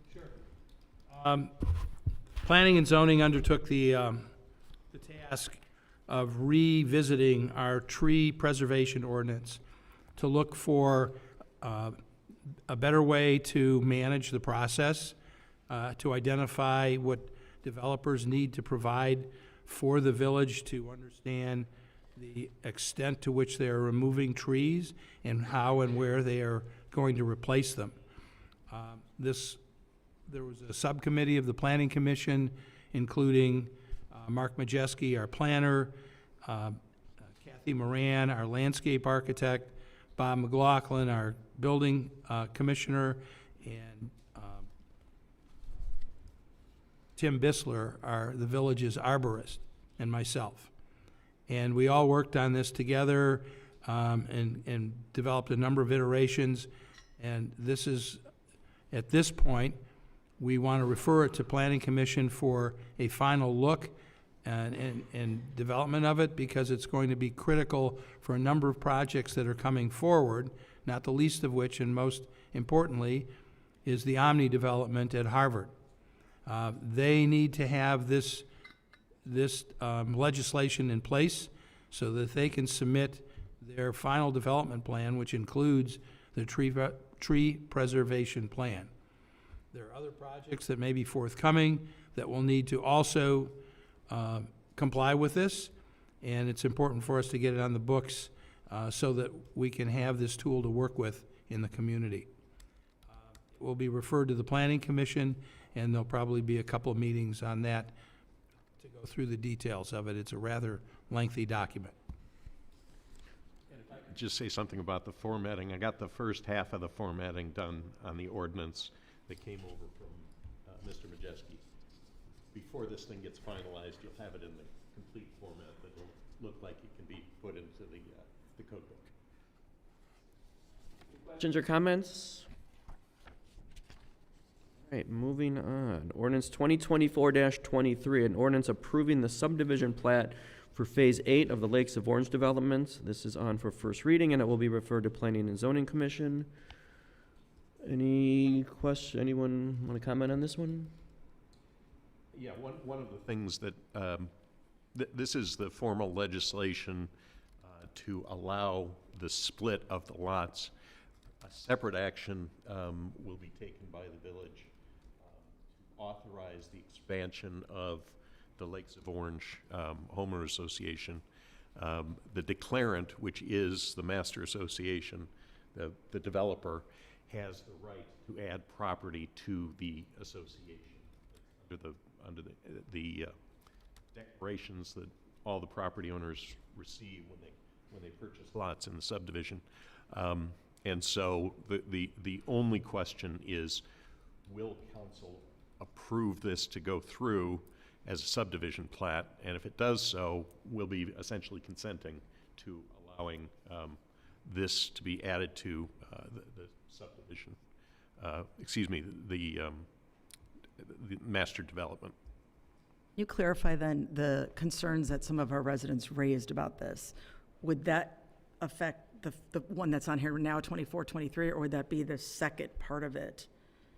Planning and zoning undertook the task of revisiting our tree preservation ordinance to look for a better way to manage the process, to identify what developers need to provide for the village to understand the extent to which they are removing trees and how and where they are going to replace them. There was a subcommittee of the Planning Commission, including Mark Majeski, our planner, Kathy Moran, our landscape architect, Bob McLaughlin, our building commissioner, and Tim Bissler, the village's arborist, and myself. And we all worked on this together and developed a number of iterations. And this is, at this point, we want to refer it to Planning Commission for a final look and development of it, because it's going to be critical for a number of projects that are coming forward, not the least of which, and most importantly, is the Omni development at Harvard. They need to have this legislation in place so that they can submit their final development plan, which includes the tree preservation plan. There are other projects that may be forthcoming that will need to also comply with this, and it's important for us to get it on the books so that we can have this tool to work with in the community. It will be referred to the Planning Commission, and there'll probably be a couple of meetings on that to go through the details of it. It's a rather lengthy document. Just say something about the formatting. I got the first half of the formatting done on the ordinance that came over from Mr. Majeski. Before this thing gets finalized, you'll have it in the complete format that will look like it can be put into the code book. Questions or comments? All right, moving on. Ordinance 2024-23, an ordinance approving the subdivision plat for Phase 8 of the Lakes of Orange development. This is on for first reading, and it will be referred to Planning and Zoning Commission. Any question? Anyone want to comment on this one? Yeah, one of the things that, this is the formal legislation to allow the split of the lots. A separate action will be taken by the village to authorize the expansion of the Lakes of Orange Homeowner Association. The declarant, which is the Master Association, the developer, has the right to add property to the association under the declarations that all the property owners receive when they purchase lots in the subdivision. And so the only question is, will council approve this to go through as a subdivision plat? And if it does so, we'll be essentially consenting to allowing this to be added to the subdivision, the master development. You clarify then the concerns that some of our residents raised about this. Would that affect the one that's on here now, 24-23, or would that be the second part of it?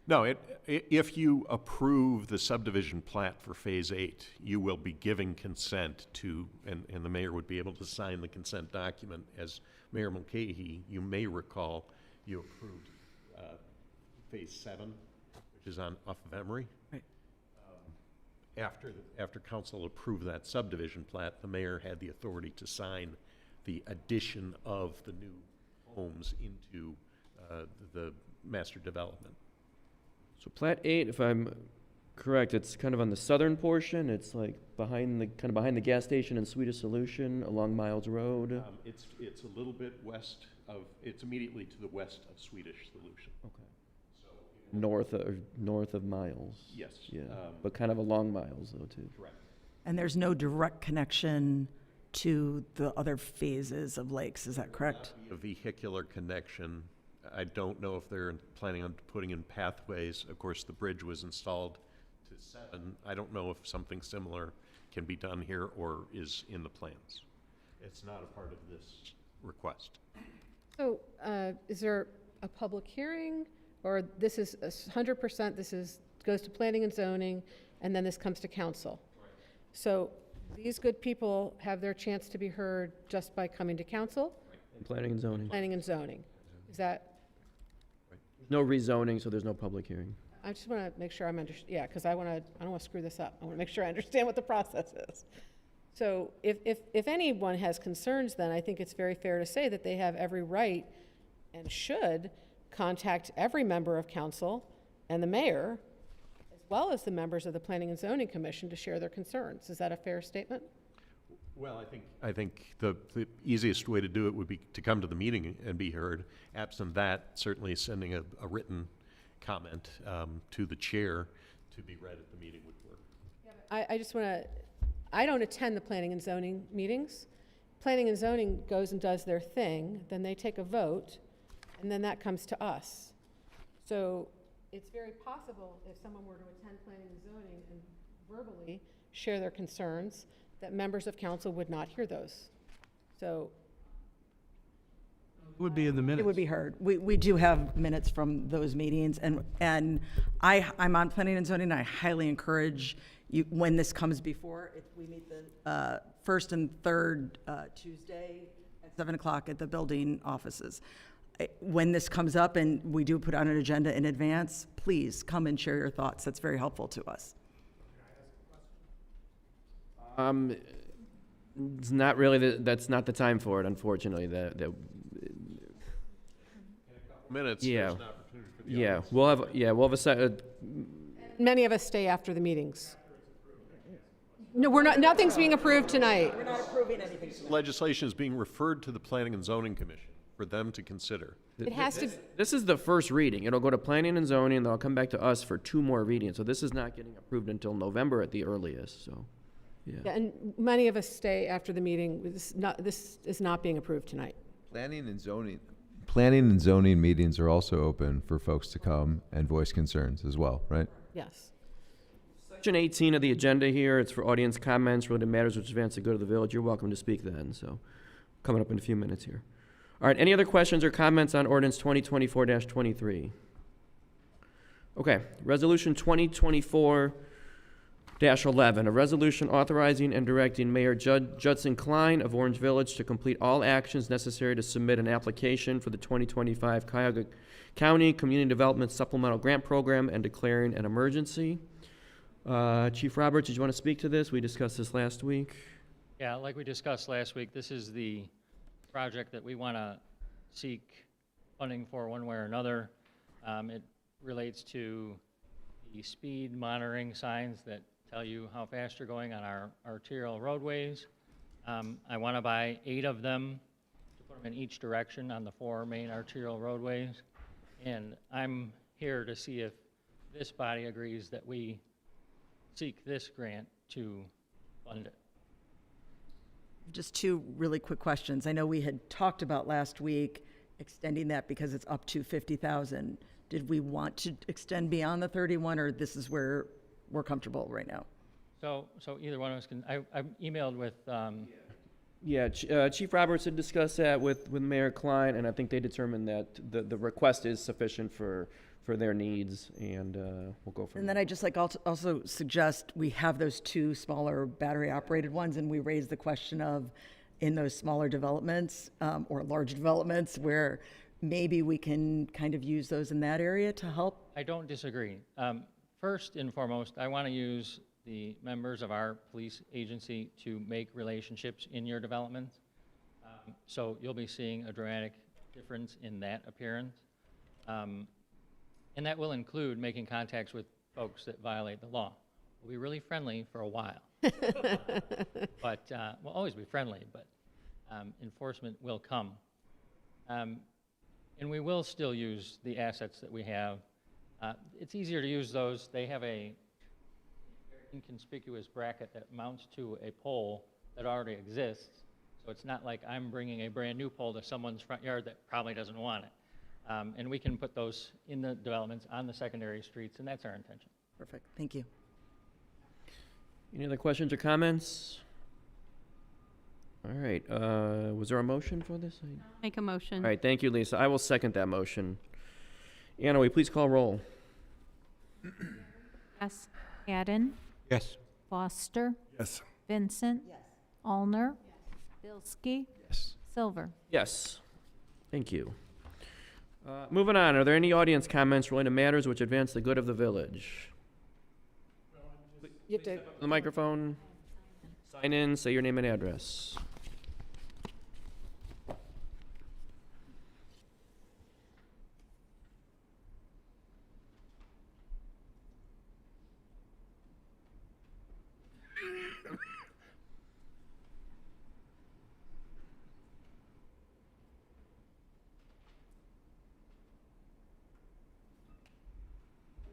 No, if you approve the subdivision plat for Phase 8, you will be giving consent to, and the mayor would be able to sign the consent document. As Mayor Mulcahy, you may recall, you approved Phase 7, which is off of Emory. Right. After council approved that subdivision plat, the mayor had the authority to sign the addition of the new homes into the master development. So Plat 8, if I'm correct, it's kind of on the southern portion. It's like behind the gas station and Swedish Solution along Miles Road. It's a little bit west of. It's immediately to the west of Swedish Solution. Okay. So north of Miles. Yes. Yeah, but kind of along Miles though too. Correct. And there's no direct connection to the other phases of lakes, is that correct? A vehicular connection I don't know if they're planning on putting in pathways. Of course, the bridge was installed to 7. I don't know if something similar can be done here or is in the plans. It's not a part of this request. So, is there a public hearing, or this is 100%, goes to planning and zoning, and then this comes to council? So, these good people have their chance to be heard just by coming to council? Planning and zoning. Planning and zoning. Is that, No rezoning, so there's no public hearing. I just want to make sure I'm yeah, because I don't want to screw this up. I want to make sure I understand what the process is. So if anyone has concerns, then I think it's very fair to say that they have every right and should contact every member of council and the mayor, as well as the members of the Planning and Zoning Commission, to share their concerns. Is that a fair statement? Well, I think the easiest way to do it would be to come to the meeting and be heard. Absent that, certainly sending a written comment to the chair to be read at the meeting would work. I just want to, I don't attend the Planning and Zoning meetings. Planning and Zoning goes and does their thing, then they take a vote, and then that comes to us. So it's very possible if someone were to attend Planning and Zoning and verbally share their concerns, that members of council would not hear those. So It would be in the minutes. It would be heard. We do have minutes from those meetings, and I'm on planning and zoning, and I highly encourage you, when this comes before, we meet the first and third Tuesday at 7 o'clock at the building offices. When this comes up and we do put on an agenda in advance, please come and share your thoughts. That's very helpful to us. It's not really, that's not the time for it, unfortunately. Minutes, Yeah. there's an opportunity for the Yeah, audience. we'll have a set, many of us stay after the meetings. No, we're not, nothing's being approved tonight. We're not approving anything. Legislation is being referred to the Planning and Zoning Commission for them to consider. It has to, this is the first reading. It'll go to planning and zoning, then I'll come back to us for 2 more readings. So this is not getting approved until November at the earliest, so, yeah. yeah, and many of us stay after the meeting. This is not being approved tonight. Planning and zoning meetings are also open for folks to come and voice concerns as well, right? Yes. Section 18 of the agenda here, it's for audience comments related to matters which advance the good of the village. You're welcome to speak then, so coming up in a few minutes here. All right, any other questions or comments on ordinance 2024-23? Okay, resolution 2024-11, a resolution authorizing and directing Mayor Judson Klein of Orange Village to complete all actions necessary to submit an application for the 2025 Cuyahoga County Community Development Supplemental Grant Program and declaring an emergency. Chief Roberts, did you want to speak to this? We discussed this last week. Yeah, like we discussed last week, this is the project that we want to seek funding for one way or another. It relates to the speed monitoring signs that tell you how fast you're going on our arterial roadways. I want to buy 8 of them to put them in each direction on the 4 main arterial roadways. And I'm here to see if this body agrees that we seek this grant to fund it. Just 2 really quick questions. I know we had talked about last week extending that because it's up to 50,000. Did we want to extend beyond the 31, or this is where we're comfortable right now? So either one of us can, I emailed with, Yeah, Chief Roberts had discussed that with Mayor Klein, and I think they determined that the request is sufficient for their needs, and we'll go from And there. then I just like also suggest we have those 2 smaller battery-operated ones, and we raise the question of, in those smaller developments, or large developments, where maybe we can kind of use those in that area to help. I don't disagree. First and foremost, I want to use the members of our police agency to make relationships in your developments. So you'll be seeing a dramatic difference in that appearance. And that will include making contacts with folks that violate the law. We'll be really friendly for a while. But we'll always be friendly, but enforcement will come. And we will still use the assets that we have. It's easier to use those. They have a inconspicuous bracket that mounts to a pole that already exists. So it's not like I'm bringing a brand new pole to someone's front yard that probably doesn't want it. And we can put those in the developments on the secondary streets, and that's our intention. Perfect, thank you. Any other questions or comments? All right, was there a motion for this? Make a motion. All right, thank you, Lisa. I will second that motion. Anna, will you please call roll? Yes. Madden, Yes. Foster, Yes. Vincent, Allner, Bilski, Silver. Yes. Thank you. Moving on, are there any audience comments related to matters which advance the good of the village? You have to, The microphone, sign in, say your name and address.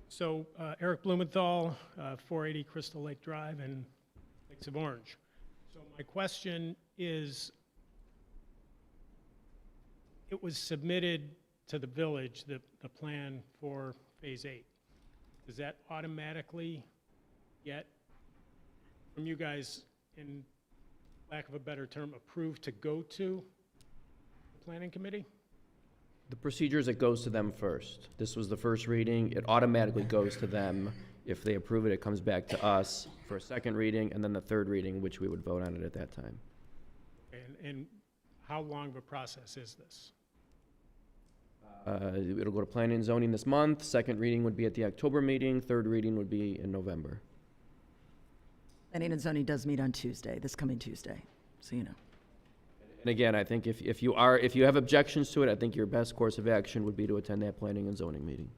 So Eric Blumenthal, 480 Crystal Lake Drive in Lakes of Orange. So my question is, it was submitted to the village, the plan for Phase 8. Does that automatically get, from you guys, in lack of a better term, approved to go to the planning committee? The procedure is it goes to them first. This was the first reading. It automatically goes to them. If they approve it, it comes back to us for a second reading, and then the third reading, which we would vote on it at that time. And how long of a process is this? It'll go to planning and zoning this month. Second reading would be at the October meeting. Third reading would be in November. Planning and zoning does meet on Tuesday, this coming Tuesday, so you know. And again, I think if you have objections to it, I think your best course of action would be to attend that planning and zoning meeting.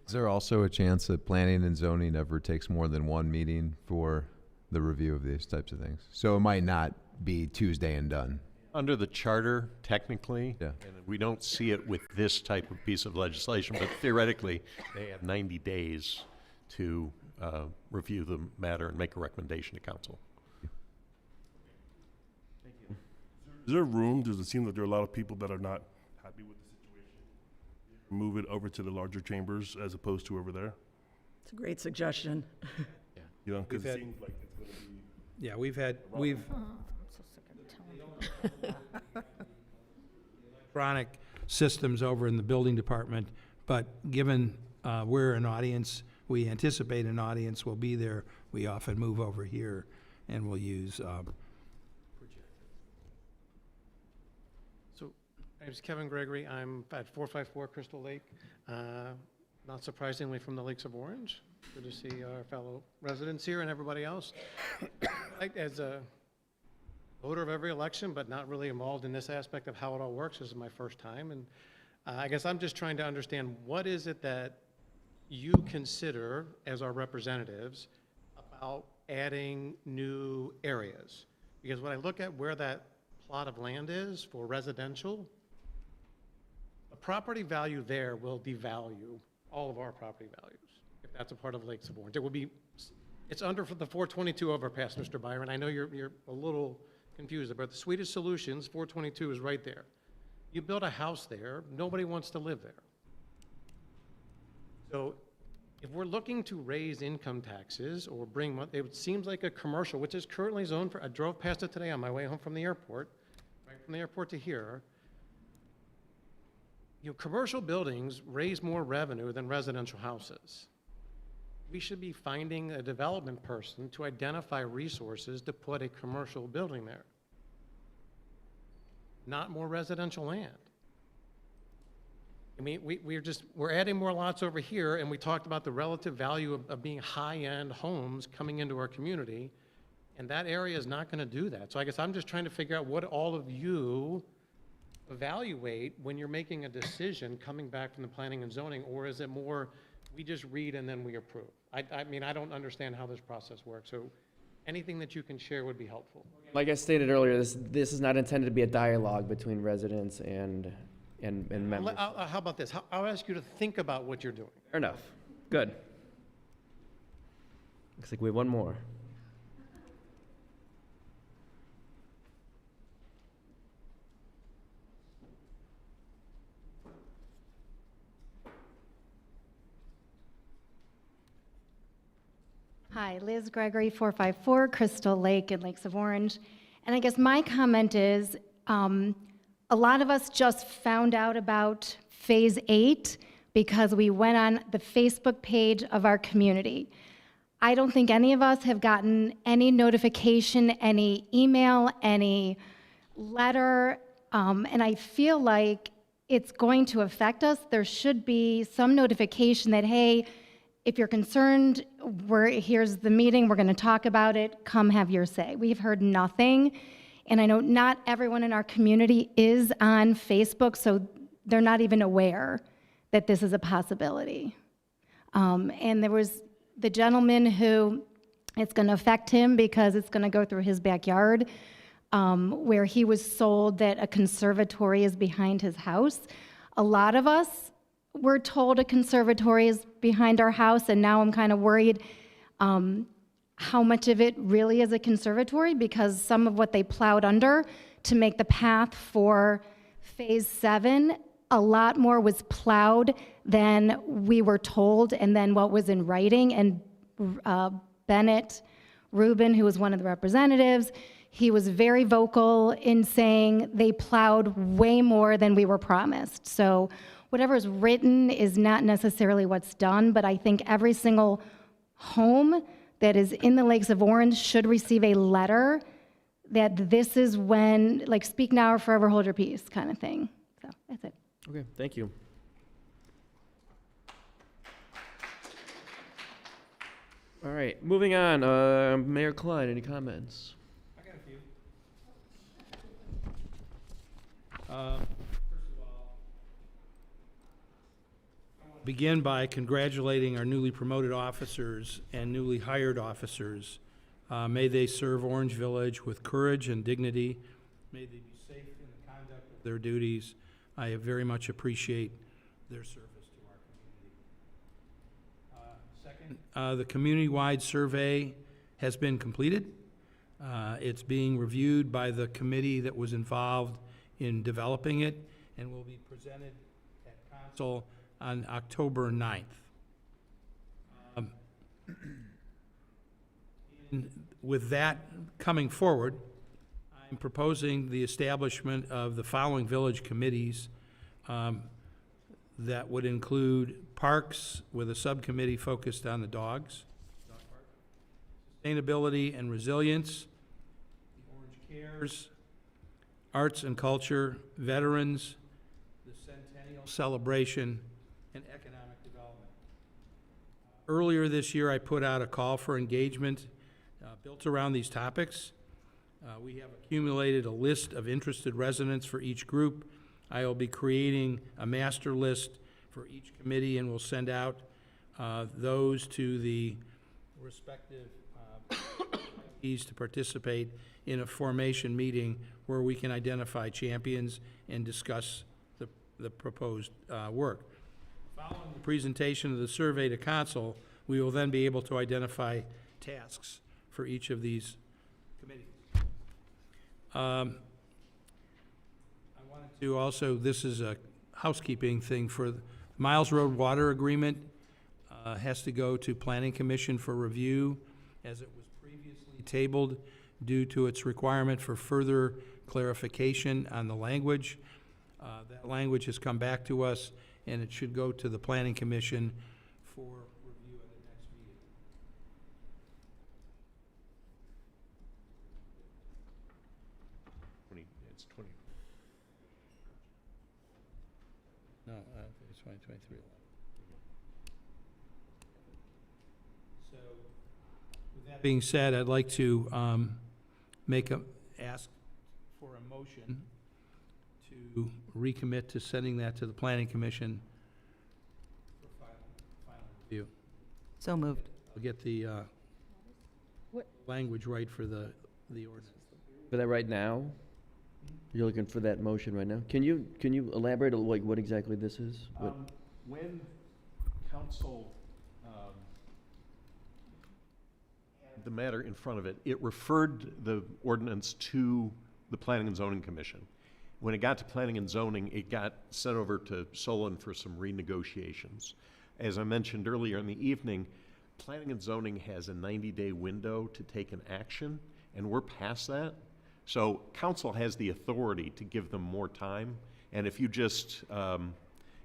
Is there also a chance that planning and zoning ever takes more than one meeting for the review of these types of things? So it might not be Tuesday and done. Under the charter, technically, Yeah. and we don't see it with this type of piece of legislation, but theoretically, they have 90 days to review the matter and make a recommendation to council. Is there room, does it seem that there are a lot of people that are not happy with the situation? Move it over to the larger chambers as opposed to over there? It's a great suggestion. You know, because We've it had- seems like it's going to be. Yeah, we've electronic systems over in the building department, but given we're an audience, we anticipate an audience will be there, we often move over here and we'll use So, my name's Kevin Gregory. I'm at 454 Crystal Lake. Not surprisingly from the Lakes of Orange. Good to see our fellow residents here and everybody else. As a voter of every election, but not really involved in this aspect of how it all works, this is my first time. And I guess I'm just trying to understand, what is it that you consider as our representatives about adding new areas? Because when I look at where that plot of land is for residential, the property value there will devalue all of our property values, if that's a part of Lakes of Orange. It will be, it's under the 422 overpass, Mr. Byron. I know you're a little confused about the Swedish Solutions, 422 is right there. You build a house there, nobody wants to live there. So if we're looking to raise income taxes or bring, it seems like a commercial, which is currently zoned for, I drove past it today on my way home from the airport, right from the airport to here. You know, commercial buildings raise more revenue than residential houses. We should be finding a development person to identify resources to put a commercial building there, not more residential land. I mean, we're adding more lots over here, and we talked about the relative value of being high-end homes coming into our community, and that area is not gonna do that. So I guess I'm just trying to figure out what all of you evaluate when you're making a decision coming back from the planning and zoning, or is it more, we just read and then we approve? I mean, I don't understand how this process works, so anything that you can share would be helpful. Like I stated earlier, this is not intended to be a dialogue between residents and members. How about this? I'll ask you to think about what you're doing. Fair enough. Good. Looks like we have one more. Hi, Liz Gregory, 454 Crystal Lake in Lakes of Orange. And I guess my comment is, a lot of us just found out about Phase 8 because we went on the Facebook page of our community. I don't think any of us have gotten any notification, any email, any letter, and I feel like it's going to affect us. There should be some notification that, hey, if you're concerned, here's the meeting, we're going to talk about it, come have your say. We've heard nothing, and I know not everyone in our community is on Facebook, so they're not even aware that this is a possibility. And there was the gentleman who, it's going to affect him because it's going to go through his backyard, where he was sold that a conservatory is behind his house. A lot of us were told a conservatory is behind our house, and now I'm kind of worried how much of it really is a conservatory, because some of what they plowed under to make the path for Phase 7, a lot more was plowed than we were told and then what was in writing. And Bennett Rubin, who was one of the representatives, he was very vocal in saying they plowed way more than we were promised. So whatever is written is not necessarily what's done, but I think every single home that is in the Lakes of Orange should receive a letter that this is when, like, speak now or forever hold your peace kind of thing. So that's it. Okay, thank you. All right, moving on. Mayor Klein, any comments? I got a few. First of all, I want to begin by congratulating our newly promoted officers and newly hired officers. May they serve Orange Village with courage and dignity. May they be safe in the conduct of their duties. I very much appreciate their service to our community. Second, the community-wide survey has been completed. It's being reviewed by the committee that was involved in developing it and will be presented at council on October 9th. With that coming forward, I'm proposing the establishment of the following village committees that would include parks with a subcommittee focused on the dogs, sustainability and resilience, the Orange Cares, arts and culture, veterans, the centennial celebration, and economic development. Earlier this year, I put out a call for engagement built around these topics. We have accumulated a list of interested residents for each group. I will be creating a master list for each committee, and we'll send out those to the respective committees to participate in a formation meeting where we can identify champions and discuss the proposed work. Following the presentation of the survey to council, we will then be able to identify tasks for each of these committees. I wanted to also, this is a housekeeping thing for the Miles Road Water Agreement, has to go to Planning Commission for review, as it was previously tabled due to its requirement for further clarification on the language. That language has come back to us, and it should go to the Planning Commission for review at the next meeting. It's 20. No, it's 2023. So, with that being said, I'd like to ask for a motion to recommit to sending that to the Planning Commission for final review. So moved. I'll get the language right for the ordinance. For that right now? You're looking for that motion right now? Can you elaborate on, like, what exactly this is? What? When council had the matter in front of it, it referred the ordinance to the Planning and Zoning Commission. When it got to Planning and Zoning, it got sent over to Solon for some renegotiations. As I mentioned earlier in the evening, planning and zoning has a 90-day window to take an action, and we're past that. So council has the authority to give them more time, and if you just,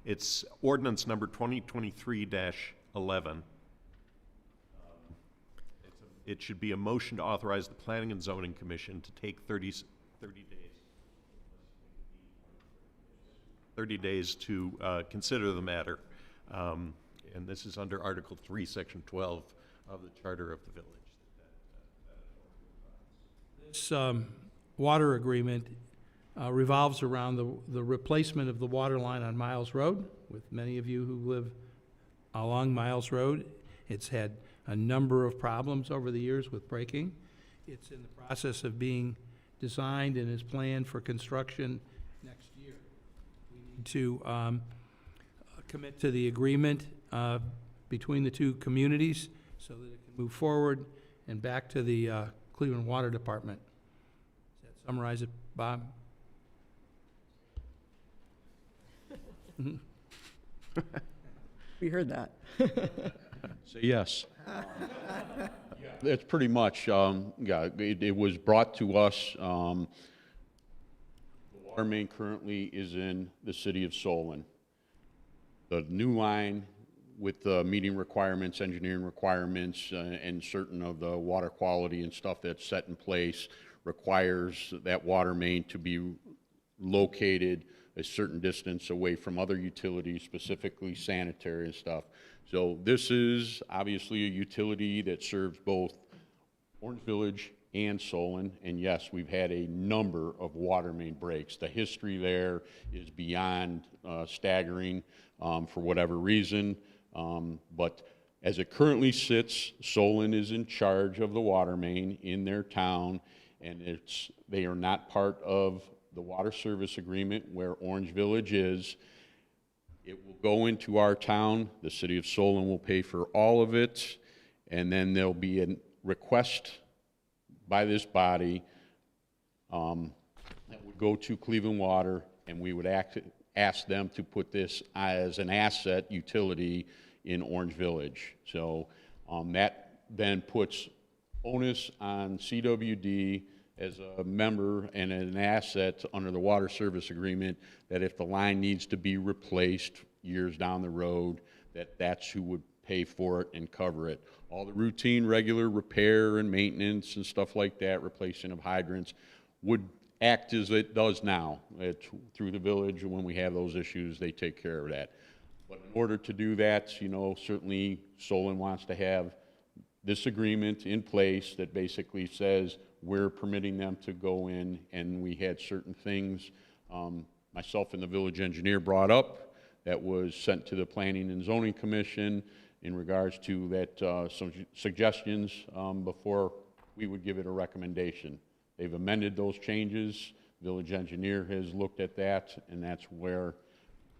it's ordinance number 2023-11. It should be a motion to authorize the Planning and Zoning Commission to take 30 days to consider the matter. And this is under Article 3, Section 12 of the Charter of the Village. This water agreement revolves around the replacement of the water line on Miles Road. With many of you who live along Miles Road, it's had a number of problems over the years with breaking. It's in the process of being designed and is planned for construction next year. We need to commit to the agreement between the two communities so that it can move forward and back to the Cleveland Water Department. Does that summarize it, Bob? We heard that. Say yes. It's pretty much, yeah, it was brought to us. The water main currently is in the city of Solon. The new line with the meeting requirements, engineering requirements, and certain of the water quality and stuff that's set in place requires that water main to be located a certain distance away from other utilities, specifically sanitary and stuff. So this is obviously a utility that serves both Orange Village and Solon, and yes, we've had a number of water main breaks. The history there is beyond staggering for whatever reason, but as it currently sits, Solon is in charge of the water main in their town, and they are not part of the water service agreement where Orange Village is. It will go into our town. The city of Solon will pay for all of it, and then there'll be a request by this body that would go to Cleveland Water, and we would ask them to put this as an asset utility in Orange Village. So that then puts onus on CWD as a member and an asset under the water service agreement, that if the line needs to be replaced years down the road, that's who would pay for it and cover it. All the routine, regular repair and maintenance and stuff like that, replacing of hydrants, would act as it does now. Through the village, when we have those issues, they take care of that. But in order to do that, you know, certainly Solon wants to have this agreement in place that basically says we're permitting them to go in, and we had certain things myself and the village engineer brought up that was sent to the Planning and Zoning Commission in regards to that, some suggestions before we would give it a recommendation. They've amended those changes. Village engineer has looked at that, and that's where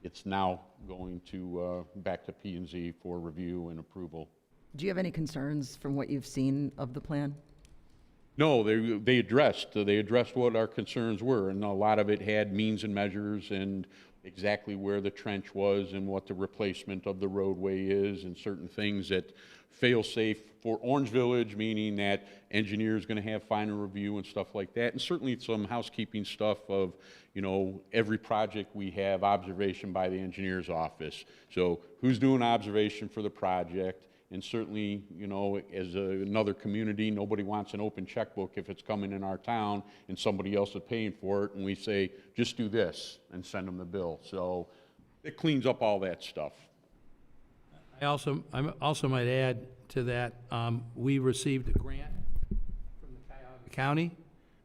it's now going to back to P&Z for review and approval. Do you have any concerns from what you've seen of the plan? No, they addressed what our concerns were, and a lot of it had means and measures and exactly where the trench was and what the replacement of the roadway is, and certain things that fail safe for Orange Village, meaning that engineers going to have final review and stuff like that, and certainly some housekeeping stuff of, you know, every project we have observation by the engineer's office. So who's doing observation for the project? And certainly, you know, as another community, nobody wants an open checkbook if it's coming in our town and somebody else is paying for it, and we say, just do this and send them the bill. So it cleans up all that stuff. I also might add to that, we received a grant from the Cuyahoga County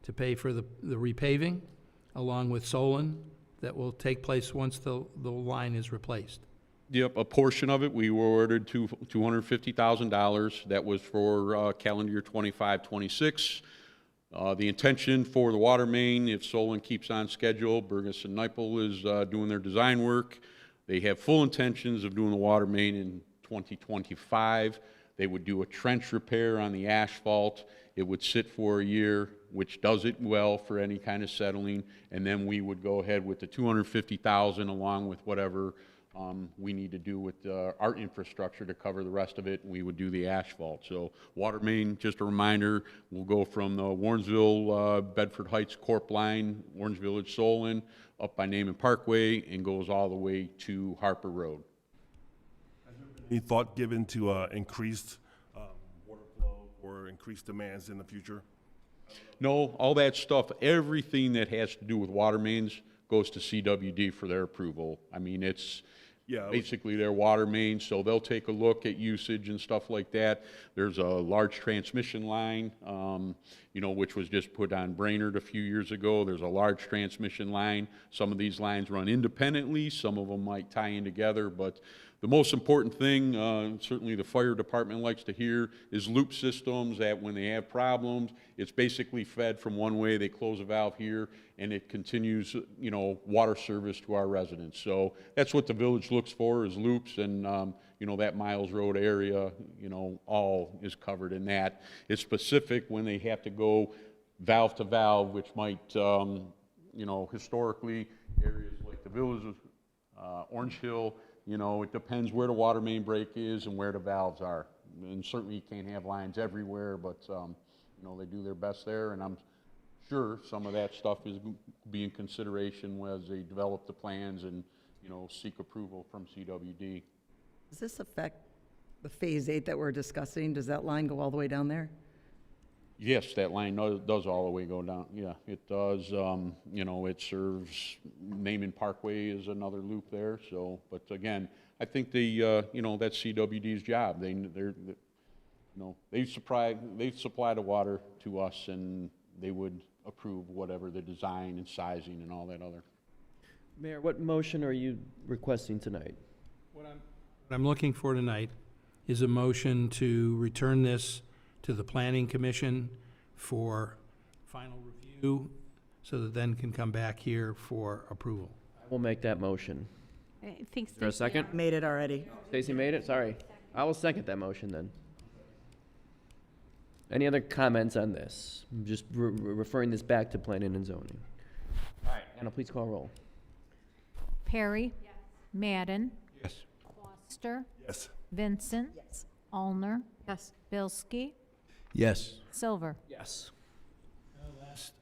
to pay for the repaving, along with Solon, that will take place once the line is replaced. Yep, a portion of it, we were ordered $250,000. That was for calendar year 25-26. The intention for the water main, if Solon keeps on schedule, Burgess and Nipel is doing their design work. They have full intentions of doing the water main in 2025. They would do a trench repair on the asphalt. It would sit for a year, which does it well for any kind of settling, and then we would go ahead with the $250,000 along with whatever we need to do with our infrastructure to cover the rest of it, and we would do the asphalt. So water main, just a reminder, will go from the Warrensville, Bedford Heights Corp line, Orange Village, Solon, up by Naaman Parkway, and goes all the way to Harper Road. Any thought given to increased water flow or increased demands in the future? No, all that stuff, everything that has to do with water mains goes to CWD for their approval. I mean, it's basically their water main, so they'll take a look at usage and stuff like that. There's a large transmission line, you know, which was just put on Brainerd a few years ago. There's a large transmission line. Some of these lines run independently, some of them might tie in together, but the most important thing, certainly the fire department likes to hear, is loop systems, that when they have problems, it's basically fed from one way, they close a valve here, and it continues, you know, water service to our residents. So that's what the village looks for, is loops, and, you know, that Miles Road area, you know, all is covered in that. It's specific when they have to go valve to valve, which might, you know, historically, areas like the village of Orange Hill, you know, it depends where the water main break is and where the valves are. And certainly you can't have lines everywhere, but, you know, they do their best there, and I'm sure some of that stuff is being consideration as they develop the plans and, you know, seek approval from CWD. Does this affect the Phase 8 that we're discussing? Does that line go all the way down there? Yes, that line does all the way go down. Yeah, it does. You know, it serves Naaman Parkway is another loop there. So, but again, I think you know, that's CWD's job. You know, they supply the water to us, and they would approve whatever the design and sizing and all that other. Mayor, what motion are you requesting tonight? What I'm looking for tonight is a motion to return this to the Planning Commission for final review, so that then can come back here for approval. I will make that motion. I think Is there a second? Made it already. Stacy made it? Sorry. I will second that motion then. Any other comments on this? I'm just referring this back to planning and zoning. All right, Anna, please call roll. Perry? Yes. Madden? Yes. Foster? Yes. Vincent? Yes. Allner? Yes. Bilski? Yes. Silver? Yes.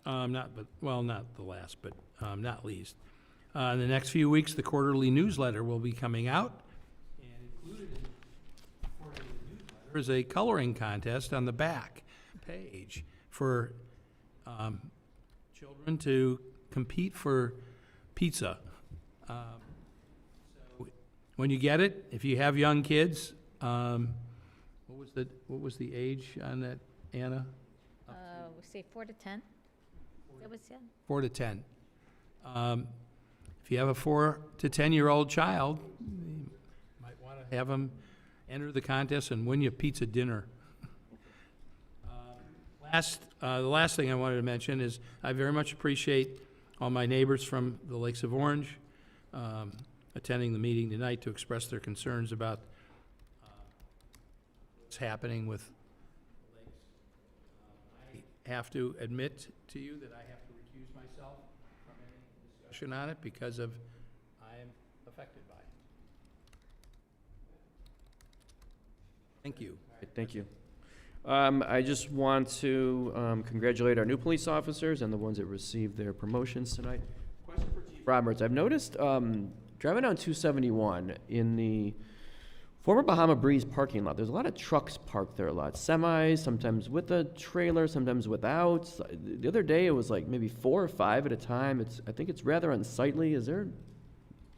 Not the last, but not least. In the next few weeks, the quarterly newsletter will be coming out. And included in the quarterly newsletter is a coloring contest on the back page for children to compete for pizza. So when you get it, if you have young kids, what was the age on that, Anna? We say 4 to 10. That was it. 4 to 10. If you have a 4 to 10-year-old child, you might want to have them enter the contest and win you a pizza dinner. The last thing I wanted to mention is I very much appreciate all my neighbors from the Lakes of Orange attending the meeting tonight to express their concerns about what's happening with the lakes. I have to admit to you that I have to recuse myself from any discussion on it because I am affected by it. Thank you. Thank you. I just want to congratulate our new police officers and the ones that received their promotions tonight. Question for Chief Roberts. I've noticed driving down 271 in the former Bahama Breeze parking lot, there's a lot of trucks parked there, a lot. Semis, sometimes with a trailer, sometimes without. The other day, it was like maybe 4 or 5 at a time. I think it's rather unsightly. Are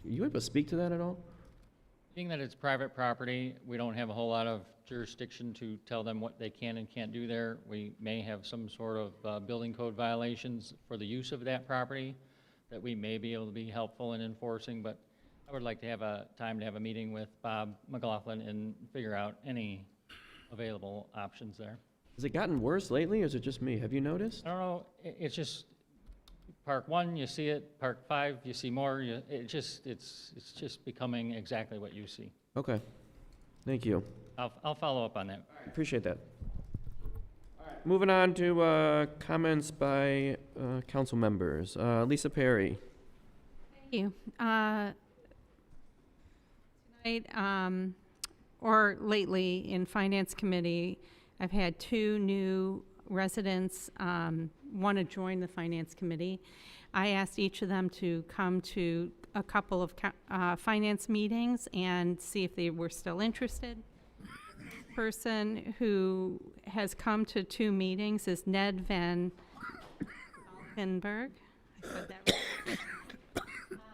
you able to speak to that at all? Being that it's private property, we don't have a whole lot of jurisdiction to tell them what they can and can't do there. We may have some sort of building code violations for the use of that property that we may be able to be helpful in enforcing, but I would like to have a time to have a meeting with Bob McLaughlin and figure out any available options there. Has it gotten worse lately, or is it just me? Have you noticed? I don't know, it's just, park 1, you see it, park 5, you see more, it's just becoming exactly what you see. Okay. Thank you. I'll follow up on that. Appreciate that. Moving on to comments by council members. Lisa Perry. Thank you. Right, or lately in Finance Committee, I've had 2 new residents want to join the Finance Committee. I asked each of them to come to a couple of finance meetings and see if they were still interested. The person who has come to 2 meetings is Ned Van Valkenburg. I said that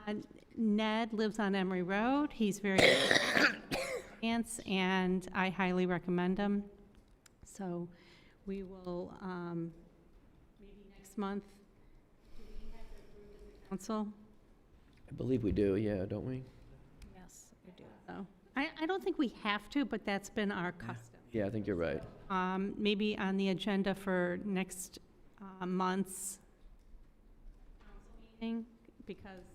right. Ned lives on Emory Road. He's very finance, and I highly recommend him. So we will, maybe next month, do we have to approve as a council? I believe we do, yeah, don't we? Yes, we do. So I don't think we have to, but that's been our custom. Yeah, I think you're right. Maybe on the agenda for next month's council meeting, because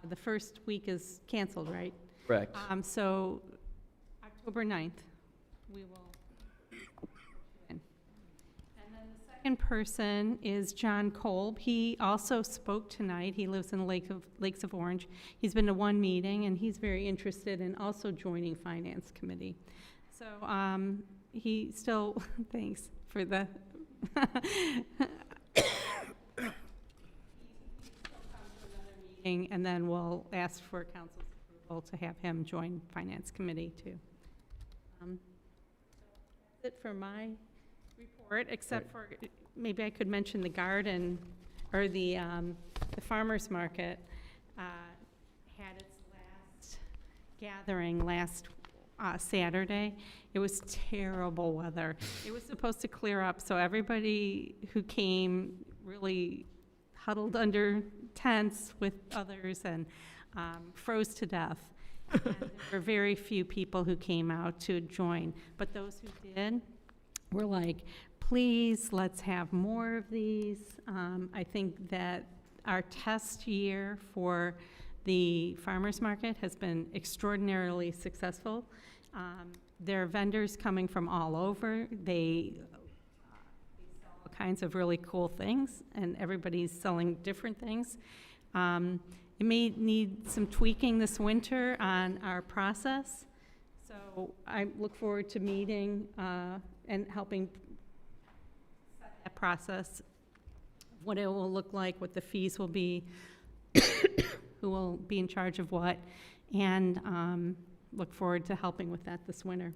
the first week is canceled, right? Correct. So October 9th, we will. And then the second person is John Kolb. He also spoke tonight. He lives in the Lakes of Orange. He's been to 1 meeting, and he's very interested in also joining Finance Committee. So he still, thanks for the, and then we'll ask for council's approval to have him join Finance Committee too. That's it for my report, except for, maybe I could mention the garden, or the farmer's market had its last gathering last Saturday. It was terrible weather. It was supposed to clear up, so everybody who came really huddled under tents with others and froze to death. And there were very few people who came out to join, but those who did were like, please, let's have more of these. I think that our test year for the farmers market has been extraordinarily successful. There are vendors coming from all over. They sell all kinds of really cool things, and everybody's selling different things. It may need some tweaking this winter on our process, so I look forward to meeting and helping set that process, what it will look like, what the fees will be, who will be in charge of what, and look forward to helping with that this winter.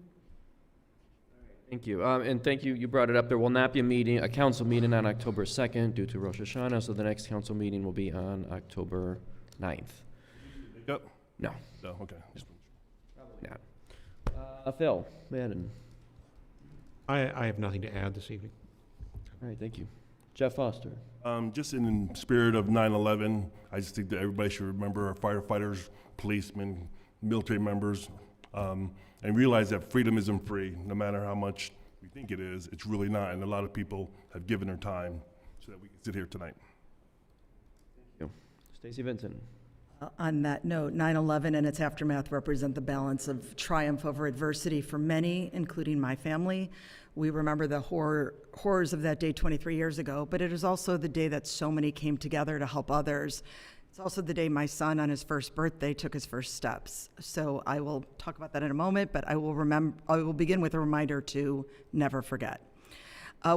Thank you. And thank you, you brought it up. There will not be a council meeting on October 2nd due to Rosh Hashanah, so the next council meeting will be on October 9th. Yep. No. No, okay. Probably not. Phil Madden. I have nothing to add this evening. All right, thank you. Jeff Foster. Just in the spirit of 9/11, I just think that everybody should remember our firefighters, policemen, military members, and realize that freedom isn't free, no matter how much we think it is. It's really not, and a lot of people have given their time so that we can sit here tonight. Thank you. Stacy Vinton. On that note, 9/11 and its aftermath represent the balance of triumph over adversity for many, including my family. We remember the horrors of that day 23 years ago, but it is also the day that so many came together to help others. It's also the day my son, on his first birthday, took his first steps. So I will talk about that in a moment, but I will begin with a reminder to never forget.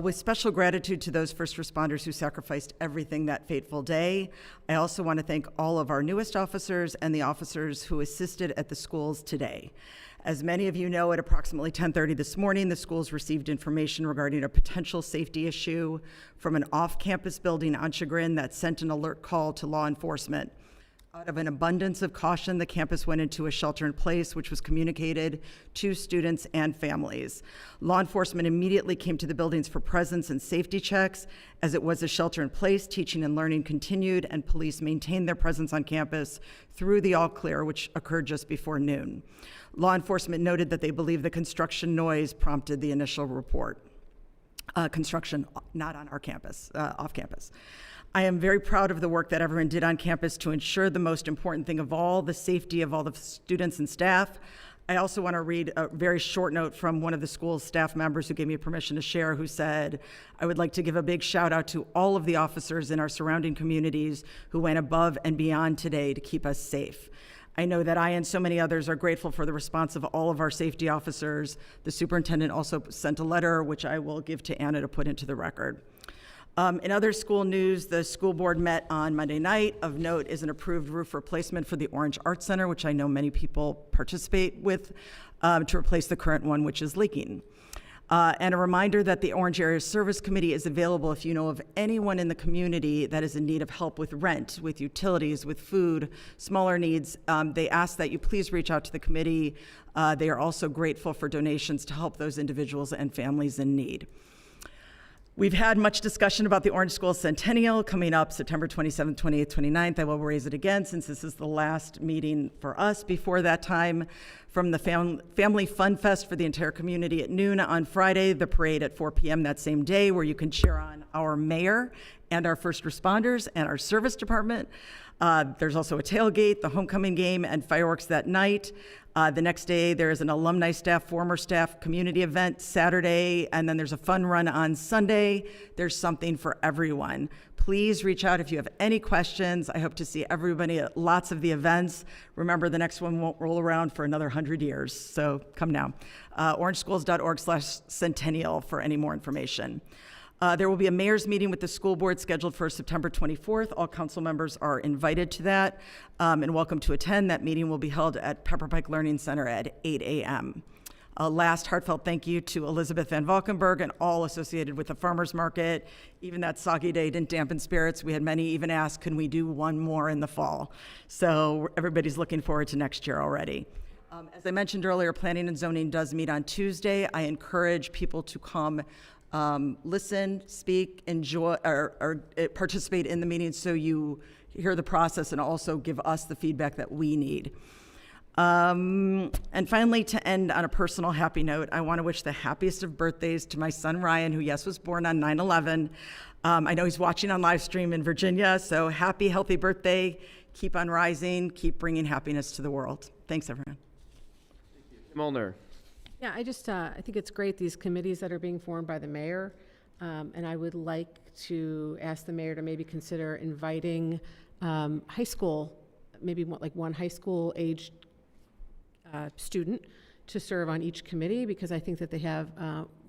With special gratitude to those first responders who sacrificed everything that fateful day, I also want to thank all of our newest officers and the officers who assisted at the schools today. As many of you know, at approximately 10:30 this morning, the schools received information regarding a potential safety issue from an off-campus building on Chagrin that sent an alert call to law enforcement. Out of an abundance of caution, the campus went into a shelter-in-place, which was communicated to students and families. Law enforcement immediately came to the buildings for presence and safety checks. As it was a shelter-in-place, teaching and learning continued, and police maintained their presence on campus through the all-clear, which occurred just before noon. Law enforcement noted that they believe the construction noise prompted the initial report. Construction not on our campus, off campus. I am very proud of the work that everyone did on campus to ensure the most important thing of all, the safety of all the students and staff. I also want to read a very short note from one of the school's staff members who gave me permission to share, who said, I would like to give a big shout out to all of the officers in our surrounding communities who went above and beyond today to keep us safe. I know that I and so many others are grateful for the response of all of our safety officers. The superintendent also sent a letter, which I will give to Anna to put into the record. In other school news, the school board met on Monday night. Of note is an approved roof replacement for the Orange Arts Center, which I know many people participate with, to replace the current one, which is leaking. And a reminder that the Orange Area Service Committee is available if you know of anyone in the community that is in need of help with rent, with utilities, with food, smaller needs. They ask that you please reach out to the committee. They are also grateful for donations to help those individuals and families in need. We've had much discussion about the Orange School Centennial coming up September 27th, 28th, 29th. I will raise it again since this is the last meeting for us before that time. From the Family Fun Fest for the entire community at noon on Friday, the parade at 4 p.m. that same day, where you can cheer on our mayor and our first responders and our service department. There's also a tailgate, the homecoming game, and fireworks that night. The next day, there is an alumni staff, former staff community event Saturday, and then there's a fun run on Sunday. There's something for everyone. Please reach out if you have any questions. I hope to see everybody at lots of the events. Remember, the next one won't roll around for another 100 years, so come now. orangeschools.org/centennial for any more information. There will be a mayor's meeting with the school board scheduled for September 24th. All council members are invited to that and welcome to attend. That meeting will be held at Pepper Pike Learning Center at 8 a.m. Last heartfelt thank you to Elizabeth Van Valkenburg and all associated with the farmers market. Even that soggy day didn't dampen spirits. We had many even ask, can we do one more in the fall? So everybody's looking forward to next year already. As I mentioned earlier, planning and zoning does meet on Tuesday. I encourage people to come listen, speak, enjoy, or participate in the meeting so you hear the process and also give us the feedback that we need. And finally, to end on a personal happy note, I want to wish the happiest of birthdays to my son Ryan, who, yes, was born on 9/11. I know he's watching on live stream in Virginia, so happy, healthy birthday. Keep on rising, keep bringing happiness to the world. Thanks, everyone. Molnar. Yeah, I think it's great, these committees that are being formed by the mayor. And I would like to ask the mayor to maybe consider inviting high school, maybe like one high school aged student to serve on each committee, because I think that they have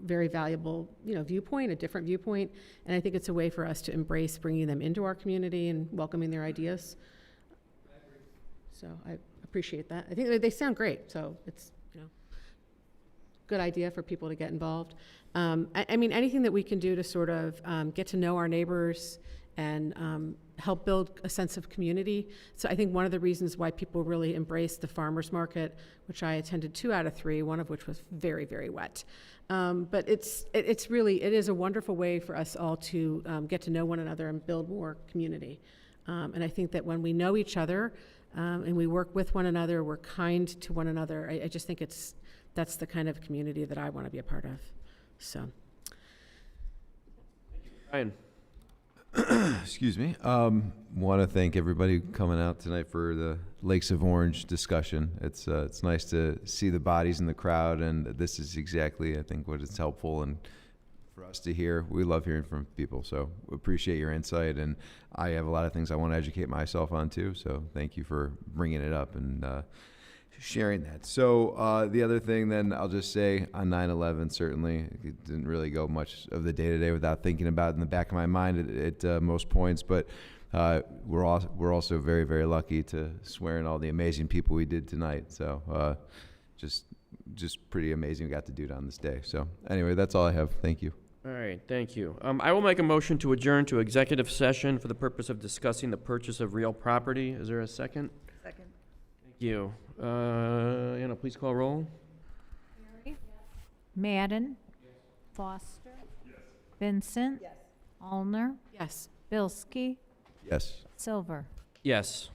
very valuable, viewpoint, a different viewpoint. And I think it's a way for us to embrace bringing them into our community and welcoming their ideas. So I appreciate that. I think they sound great. So it's, good idea for people to get involved. I mean, anything that we can do to sort of get to know our neighbors and help build a sense of community. So I think one of the reasons why people really embraced the farmers market, which I attended 2 out of 3, one of which was very, very wet. But it is a wonderful way for us all to get to know one another and build more community. And I think that when we know each other and we work with one another, we're kind to one another, I just think that's the kind of community that I want to be a part of. So. Ryan. Excuse me. Want to thank everybody coming out tonight for the Lakes of Orange discussion. It's nice to see the bodies in the crowd, and this is exactly, I think, what is helpful and for us to hear. We love hearing from people, so we appreciate your insight, and I have a lot of things I want to educate myself on too, so thank you for bringing it up and sharing that. So the other thing then, I'll just say on 9/11, certainly it didn't really go much of the day-to-day without thinking about it in the back of my mind at most points, but we're also very, very lucky to swear in all the amazing people we did tonight. So just pretty amazing we got to do it on this day. So anyway, that's all I have. Thank you. All right, thank you. I will make a motion to adjourn to executive session for the purpose of discussing the purchase of real property. Is there a second? Second. Thank you. Anna, please call roll. Madden? Foster? Vincent? Allner? Yes. Bilski? Yes. Silver? Yes.